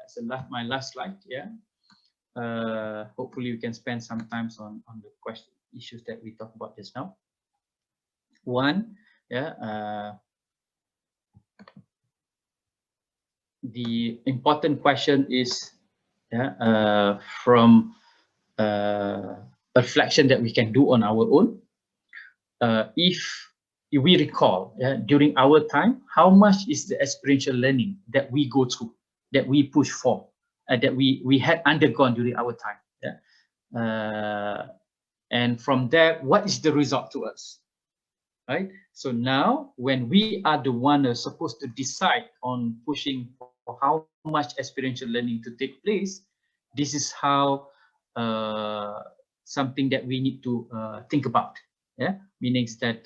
So my last slide. Yeah. Hopefully we can spend some time on the question issues that we talked about just now. One. Yeah. The important question is, yeah, from reflection that we can do on our own. If we recall, yeah, during our time, how much is the experiential learning that we go through, that we push for, that we had undergone during our time. Yeah? And from there, what is the result to us? Right? So now, when we are the one who's supposed to decide on pushing for how much experiential learning to take place, this is how something that we need to think about. Yeah, meaning that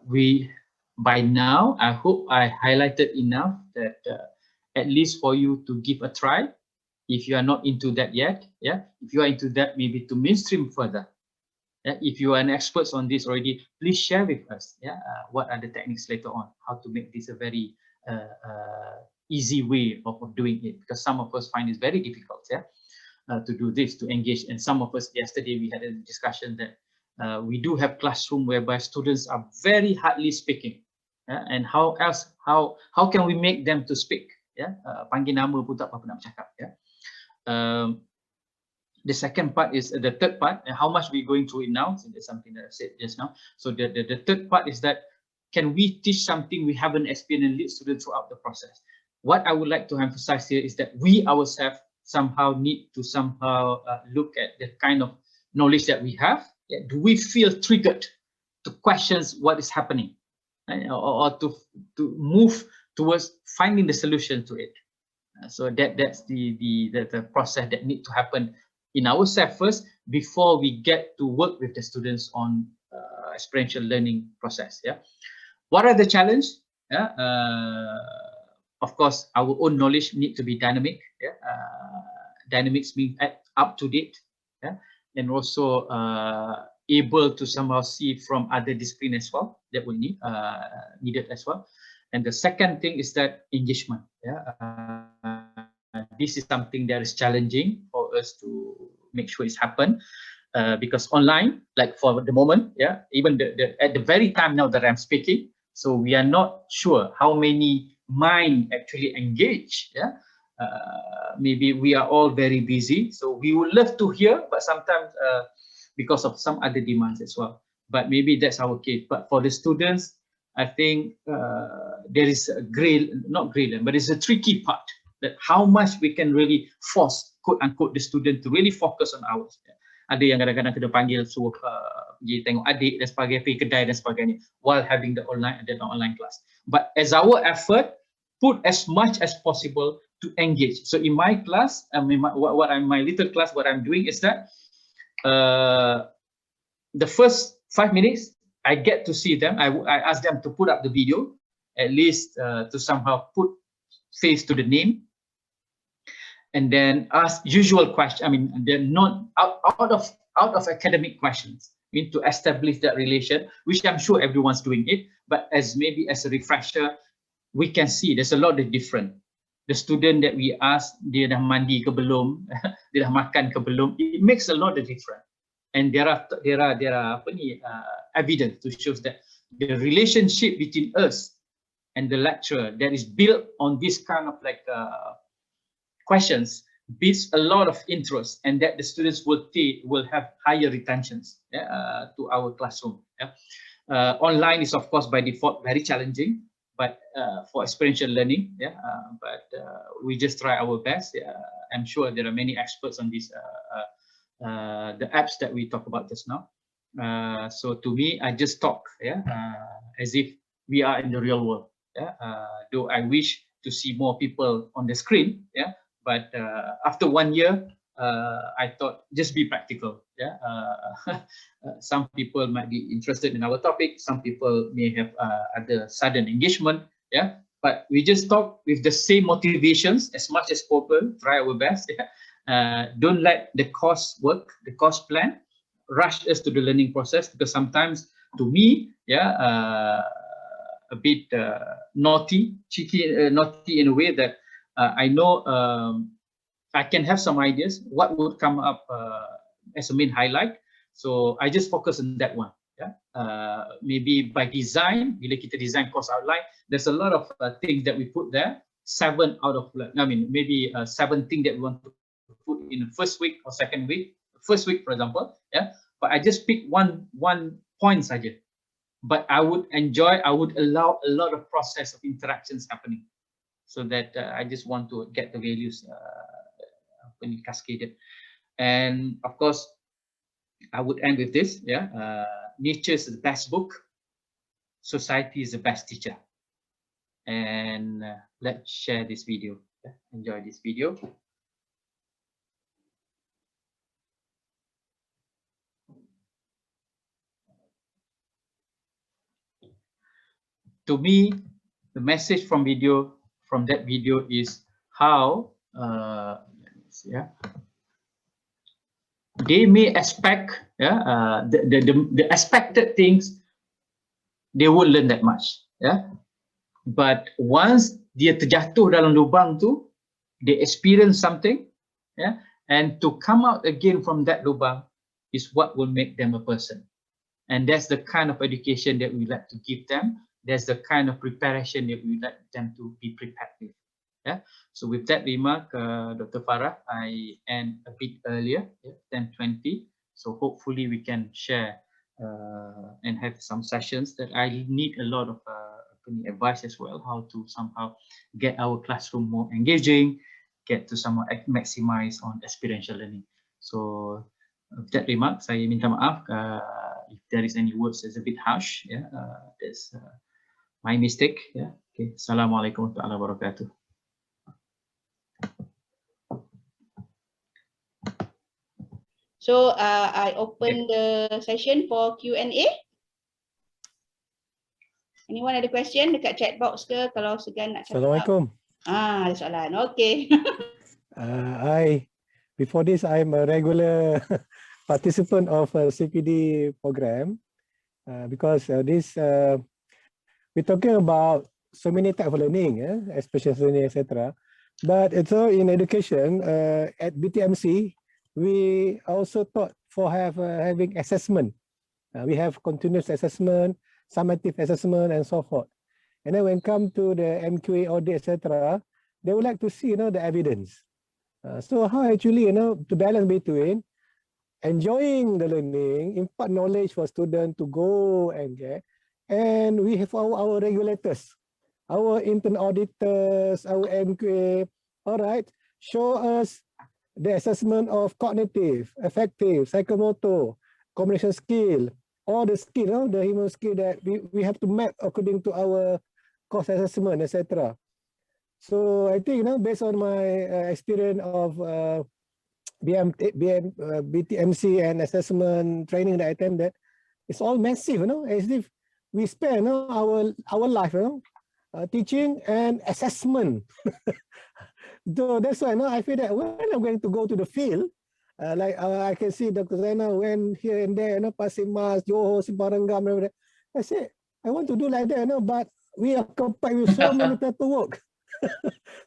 we, by now, I hope I highlighted enough that at least for you to give a try. If you are not into that yet, yeah, if you are into that, maybe to mainstream further. Yeah? If you are an expert on this already, please share with us. Yeah, what are the techniques later on? How to make this a very easy way of doing it? Because some of us find it very difficult. Yeah, to do this, to engage. And some of us, yesterday we had a discussion that we do have classroom whereby students are very hardly speaking. And how can we make them to speak? Yeah, panggil nama pun tak apa nak bercakap. Yeah. The second part is the third part, and how much we're going through it now. So that's something that I said just now. So the third part is that, can we teach something we haven't experienced and lead students throughout the process? What I would like to emphasize here is that we ourselves somehow need to look at the kind of knowledge that we have. Yeah, do we feel triggered to question what is happening, right? or to move towards finding the solution to it? So that's the process that needs to happen in ourselves first before we get to work with the students on experiential learning process. Yeah, what are the challenges? Yeah, of course, our own knowledge need to be dynamic. Yeah, dynamics means up to date. Yeah, and also able to somehow see from other discipline as well that we needed as well. And the second thing is that engagement. Yeah, this is something that is challenging for us to make sure it's happen, because online, like for the moment, yeah, even at the very time now that I'm speaking, so we are not sure how many mind actually engage. Yeah, maybe we are all very busy, so we would love to hear, but sometimes because of some other demands as well. But maybe that's our case. But for the students, I think there is a not gray line, but it's a tricky part, that how much we can really force, quote unquote, the student to really focus on ours. Ada yang kadang-kadang kena panggil suruh pergi tengok adik dan sebagainya, pergi kedai dan sebagainya, while having the online class. But as our effort, put as much as possible to engage. So in my class, my little class, what I'm doing is that the first 5 minutes, I get to see them. I ask them to put up the video, at least to somehow put face to the name, and then ask usual questions. I mean, they're not out of academic questions. I mean, to establish that relation, which I'm sure everyone's doing it, but as maybe as a refresher, we can see there's a lot of different. The student that we ask, dia dah mandi ke belum, dia dah makan ke belum, it makes a lot of difference. And there are evidence to show that the relationship between us and the lecturer that is built on this kind of like questions builds a lot of interest, and that the students will have higher retentions to our classroom. Online is of course by default very challenging, but for experiential learning, but we just try our best. I'm sure there are many experts on this, the apps that we talk about just now. So to me, I just talk as if we are in the real world. Though I wish to see more people on the screen, but after 1 year, I thought just be practical. Some people might be interested in our topic, some people may have other sudden engagement, but we just talk with the same motivations as much as possible, try our best. Don't let the cost plan rush us to the learning process, because sometimes to me, a bit naughty in a way that I know I can have some ideas what would come up as a main highlight, so I just focus on that one. Maybe by design, bila kita design course outline, there's a lot of things that we put there. 7 out of, I mean, maybe 7 things that we want to put in the first week or second week. First week, for example, but I just pick one point saja. But I would allow a lot of process of interactions happening, so that I just want to get the values cascaded. And of course, I would end with this. Nature is the best book, society is the best teacher. And let's share this video. Enjoy this video. To me, the message from that video is how they may expect the expected things, they won't learn that much, but once dia terjatuh dalam lubang tu, they experience something, and to come out again from that lubang is what will make them a person. And that's the kind of education that we like to give them. That's the kind of preparation that we like them to be prepared with. So with that remark, Dr. Farah, I end a bit earlier, 10:20. So hopefully we can share and have some sessions that I need a lot of advice as well, how to somehow get our classroom more engaging, get to somehow maximize on experiential learning. So with that remark, saya minta maaf if there is any words that's a bit harsh. That's my mistake. Okay. Assalamualaikum warahmatullahi wabarakatuh. So I open the session for Q&A. Anyone ada question dekat chat box ke, kalau segan nak cakap? Assalamualaikum. Ada soalan. Okay. Before this, I'm a regular participant of a CPD program because we're talking about so many types of learning, experiential learning, etc. But it's all in education. At BTMC, we also thought for having assessment. We have continuous assessment, summative assessment, and so forth. And then when it comes to the MQA audit, etc., they would like to see, the evidence. So how actually, to balance between enjoying the learning, impart knowledge for students to go and get, and we have our regulators, our internal auditors, our MQA, all right, show us the assessment of cognitive, affective, psychomotor, communication skill, all the skill, the human skill that we have to map according to our course assessment, etc. So I think, based on my experience of BTMC and assessment training that I attended, it's all massive, as if we spend our life, teaching and assessment. So that's why I feel that when I'm going to go to the field, I can see Dr. Zainal went here and there, Pasir Mas, Johor, Sembarangam, everything. I said, I want to do like that, but we are occupied with so many paperwork.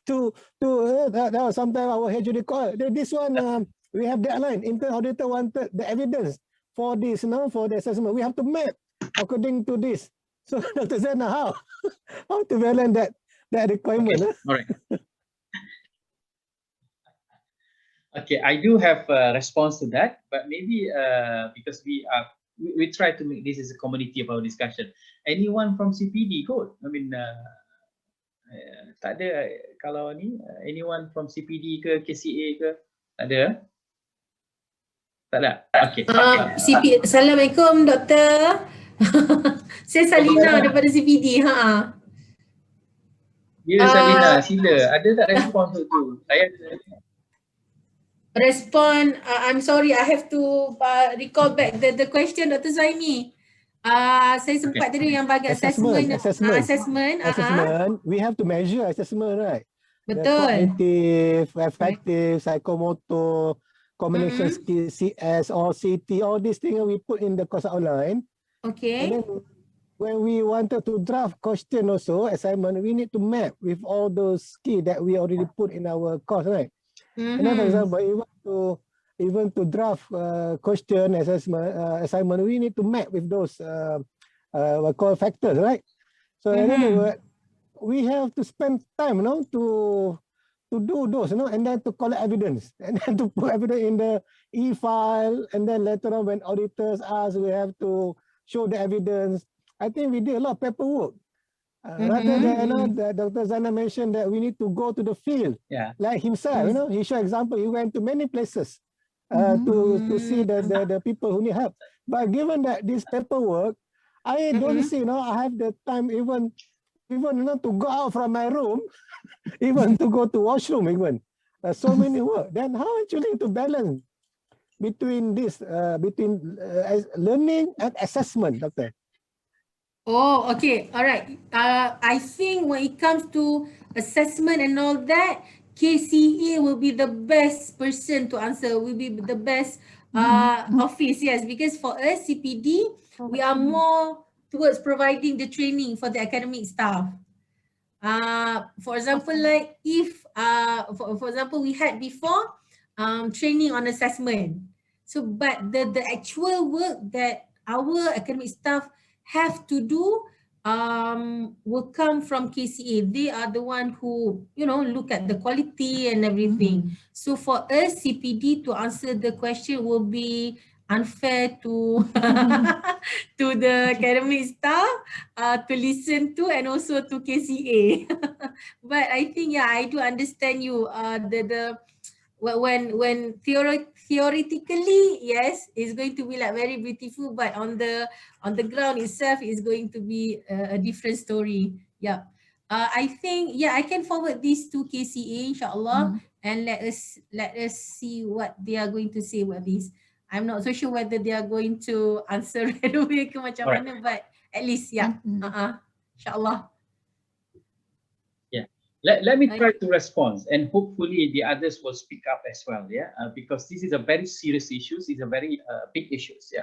That was sometimes our HOD call. This one, we have deadline. Internal auditor wanted the evidence for this, for the assessment. We have to map according to this. So Dr. Zainal, how to balance that requirement? Okay. All right. Okay, I do have a response to that, but maybe because we try to make this as a community of our discussion. Anyone from CPD kot? I mean, tak ada kalau ni anyone from CPD ke KCA ke? Tak ada? Tak ada? Okay. Assalamualaikum Doktor. Saya Salina daripada CPD. Ya, Salina, sila. Ada tak respon tu? Saya respond. I'm sorry, I have to recall back the question, Dr. Zaimi. Saya sempat tadi yang bagi assessment. We have to measure assessment, right? Betul. Cognitive, affective, psychomotor, communication skill, CS or CT, all these things we put in the course outline. Okay. And then when we wanted to draft question also, assignment, we need to map with all those skills that we already put in our course, right? And then, for example, even to draft question assignment, we need to map with those what call factors, right? So in other words, we have to spend time, to do those, and then to collect evidence, and then to put evidence in the e-file, and then later on when auditors ask, we have to show the evidence. I think we did a lot of paperwork. Rather than Dr. Zainal mentioned that we need to go to the field, like himself. He showed example. He went to many places to see the people who need help. But given that this paperwork, I don't see. I have the time even to go out from my room, even to go to washroom. Even so many work. Then how actually to balance between this learning and assessment, Doctor? Oh, okay. All right. I think when it comes to assessment and all that, KCA will be the best person to answer, will be the best office, yes, because for us, CPD, we are more towards providing the training for the academic staff. For example, like if, for example, we had before training on assessment. So, but the actual work that our academic staff have to do will come from KCA. They are the one who, look at the quality and everything. So for us, CPD, to answer the question will be unfair to to the academic staff to listen to, and also to KCA. But I think, I do understand you. When theoretically, yes, it's going to be like very beautiful, but on the ground itself is going to be a different story. Yeah. I think, I can forward this to KCA, inshallah, and let us see what they are going to say about this. I'm not so sure whether they are going to answer right away ke macam mana, but at least, inshallah. Let me try to respond, and hopefully the others will speak up as well, because this is a very serious issue. It's a very big issues,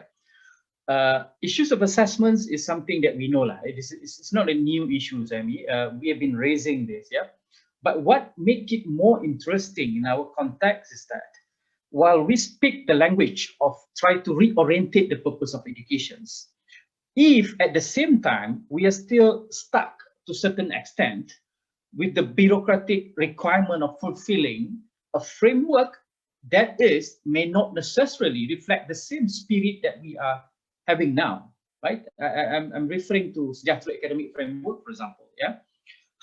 issues of assessments is something that we know, it's not a new issue, we have been raising this, But what makes it more interesting in our context is that while we speak the language of try to reorientate the purpose of educations, if at the same time we are still stuck to a certain extent with the bureaucratic requirement of fulfilling a framework that may not necessarily reflect the same spirit that we are having now, right? I'm referring to Sejahtera Academic Framework, for example, yeah?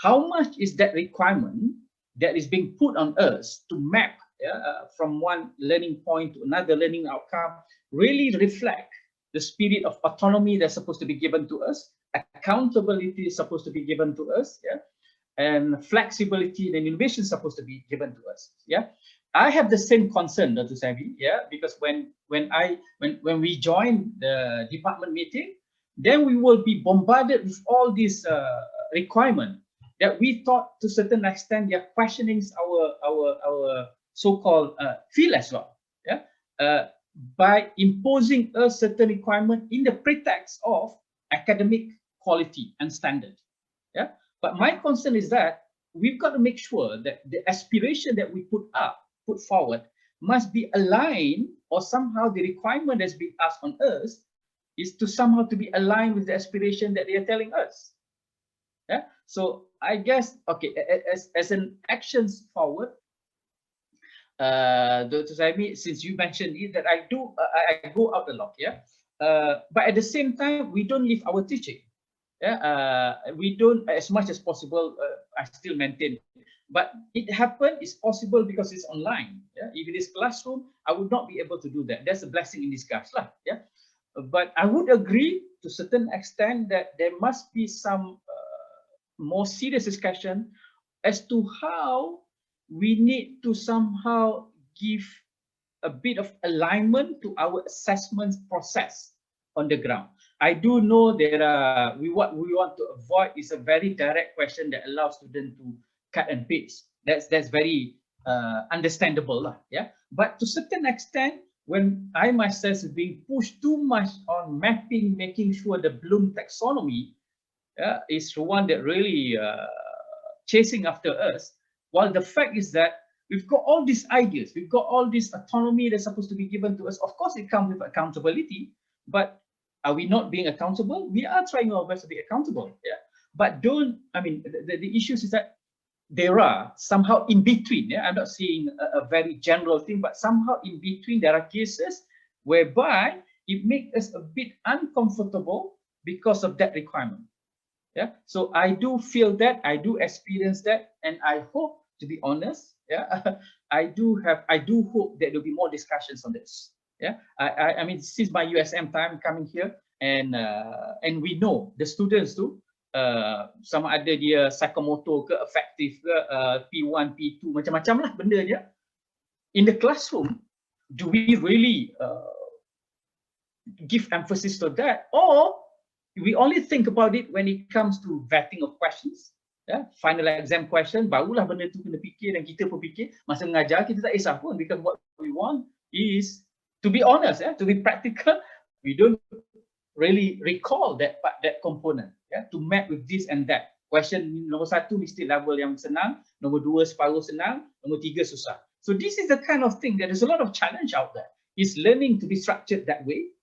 How much is that requirement that is being put on us to map from one learning point to another learning outcome really reflect the spirit of autonomy that's supposed to be given to us, accountability is supposed to be given to us, yeah? And flexibility and innovation is supposed to be given to us, yeah? I have the same concern, Dr. Sabi, yeah, because when we join the department meeting, then we will be bombarded with all these requirements that we thought to a certain extent they are questioning our so-called field as well, yeah, by imposing a certain requirement in the pretext of academic quality and standard, yeah. But my concern is that we've got to make sure that the aspiration that we put forward must be aligned, or somehow the requirement that's being asked on us is to somehow to be aligned with the aspiration that they are telling us. Yeah. So I guess, okay, as an actions forward, Dr. Saimi, since you mentioned it, that I go out a lot, yeah. But at the same time, we don't leave our teaching. Yeah, we don't, as much as possible, I still maintain. But it happened, it's possible because it's online. Yeah? If it is classroom, I would not be able to do that. That's a blessing in disguise, lah. Yeah. But I would agree to a certain extent that there must be some more serious discussion as to how we need to somehow give a bit of alignment to our assessment process on the ground. I do know there are, what we want to avoid is a very direct question that allows students to cut and paste. That's very understandable, yeah. But to a certain extent, when I myself is being pushed too much on mapping, making sure the Bloom taxonomy is the one that really chasing after us, while the fact is that we've got all these ideas, we've got all this autonomy that's supposed to be given to us. Of course, it comes with accountability, but are we not being accountable? We are trying our best to be accountable, yeah. But don't, I mean, the issues is that there are somehow in between, yeah. I'm not saying a very general thing, but somehow in between there are cases whereby it makes us a bit uncomfortable because of that requirement, yeah. So I do feel that, I do experience that, and I hope, to be honest, yeah, I do hope that there'll be more discussions on this. Yeah, I mean, since my USM time coming here, and we know the students too, sama ada dia psychomotor ke, affective ke, P1, P2, macam-macam lah benda je. In the classroom, do we really give emphasis to that, or we only think about it when it comes to vetting of questions? Yeah, final exam question, barulah benda tu kena fikir, dan kita pun fikir masa mengajar kita tak kisah pun, because what we want is, to be honest, to be practical, we don't really recall that component, to map with this and that. Question nombor 1 mesti level yang senang, nombor 2 separuh senang, nombor 3 susah. So this is the kind of thing that there's a lot of challenge out there. Is learning to be structured that way.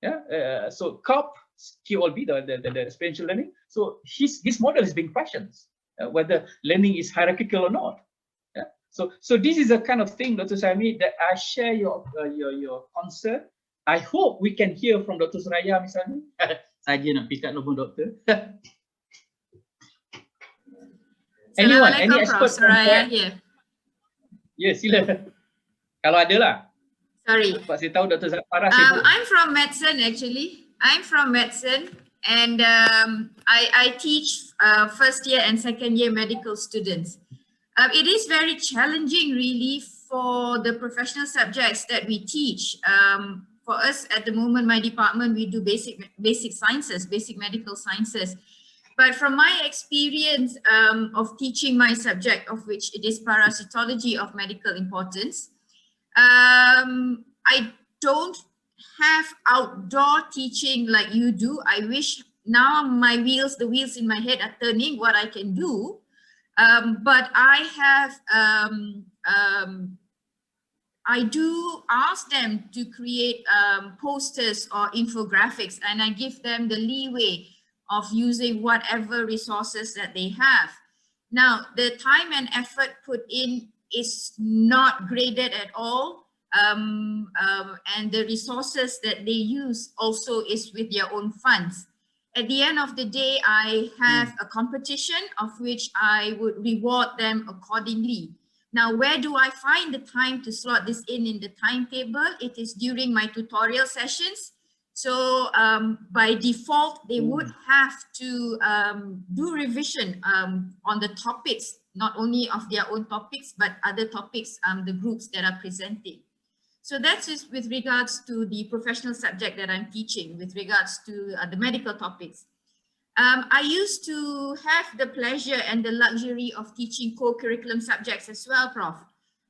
Yeah. So COP, KOLB, the experiential learning. So his model is being questioned, whether learning is hierarchical or not. Yeah. So this is the kind of thing, Dr. Saimi, that I share your concern. I hope we can hear from Dr. Suraya misalnya. Saja nak pick up nombor doktor. Anyone, any expert from Suraya here. Ya, sila. Kalau ada lah. Sorry. Sebab saya tahu Dr. Farah sibuk. I'm from medicine actually. I'm from medicine, and I teach first year and second year medical students. It is very challenging really for the professional subjects that we teach. For us at the moment, my department, we do basic sciences, basic medical sciences. But from my experience of teaching my subject, of which it is parasitology of medical importance, I don't have outdoor teaching like you do. I wish now the wheels in my head are turning what I can do. But I have, I do ask them to create posters or infographics, and I give them the leeway of using whatever resources that they have. Now, the time and effort put in is not graded at all. And the resources that they use also is with their own funds. At the end of the day, I have a competition of which I would reward them accordingly. Now, where do I find the time to slot this in the timetable? It is during my tutorial sessions. So by default, they would have to do revision on the topics, not only of their own topics, but other topics, the groups that are presenting. So that's just with regards to the professional subject that I'm teaching, with regards to the medical topics. I used to have the pleasure and the luxury of teaching co-curriculum subjects as well, Prof.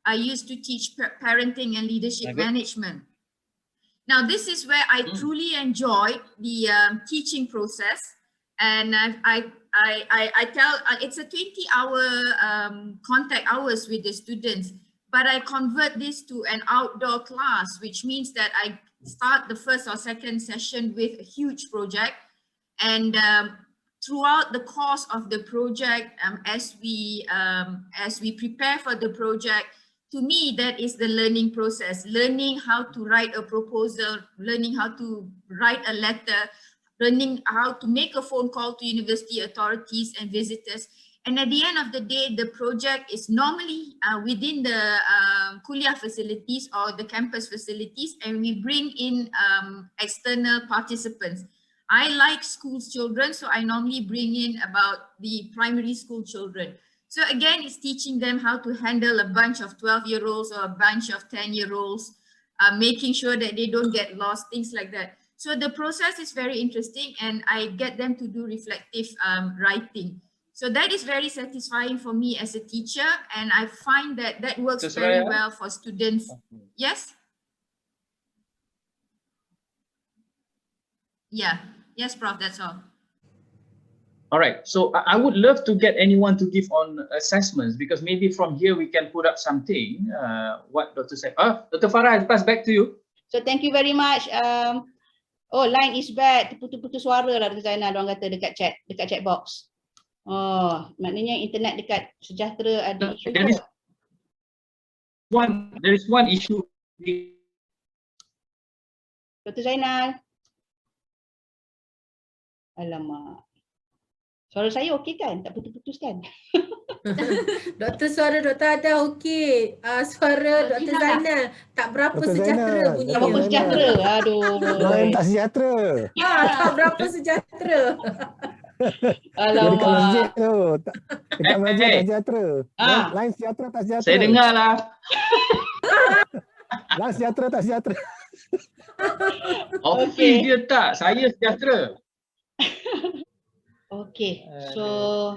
I used to teach parenting and leadership management. Now, this is where I truly enjoy the teaching process. And I tell, it's a 20-hour contact hours with the students, but I convert this to an outdoor class, which means that I start the first or second session with a huge project. And throughout the course of the project, as we prepare for the project, to me, that is the learning process, learning how to write a proposal, learning how to write a letter, learning how to make a phone call to university authorities and visitors. And at the end of the day, the project is normally within the kuliah facilities or the campus facilities, and we bring in external participants. I like school children, so I normally bring in about the primary school children. So again, it's teaching them how to handle a bunch of 12-year-olds or a bunch of 10-year-olds, making sure that they don't get lost, things like that. So the process is very interesting, and I get them to do reflective writing. So that is very satisfying for me as a teacher, and I find that that works very well for students. Yes? Yeah. Yes, Prof, that's all. All right, so I would love to get anyone to give on assessments, because maybe from here we can put up something. What Dr. said. Dr. Farah, I'll pass back to you. So thank you very much. Oh, line is bad. Putus-putus suara lah Dr. Zainal, orang kata dekat chat box. Oh, maknanya internet dekat Sejahtera ada isu. There is one issue. Dr. Zainal. Alamak. Suara saya okey kan? Tak putus-putus kan? Suara Dr. Ada okey. Suara Dr. Zainal tak berapa sejahtera bunyinya. Tak berapa sejahtera. Aduh. Lain tak sejahtera. Tak berapa sejahtera. Alamak. Dekat masjid tu. Dekat masjid tak sejahtera. Lain sejahtera tak sejahtera. Saya dengar lah. Lain sejahtera tak sejahtera. Office dia tak. Saya sejahtera. Okay, so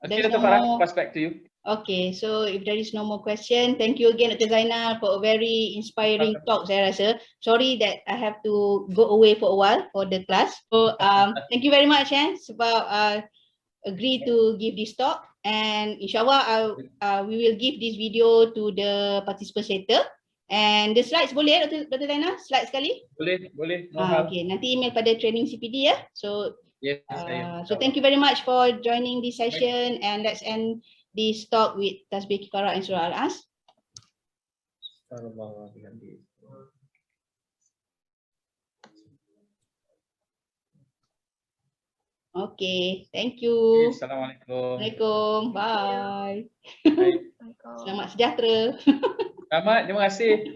okay, Dr. Farah, pass back to you. Okay, so if there is no more question, thank you again Dr. Zainal for a very inspiring talk, saya rasa. Sorry that I have to go away for a while for the class. So thank you very much sebab agree to give this talk, and insyaAllah we will give this video to the participants later. And the slides boleh Dr. Zainal? Slide sekali? Boleh. Okay, nanti email pada training CPD ya. So yes, so thank you very much for joining this session, and let's end this talk with Tasbih Kifarah and Surah Al-As. Okay, thank you. Assalamualaikum. Bye. Bye. Selamat sejahtera. Selamat, terima kasih.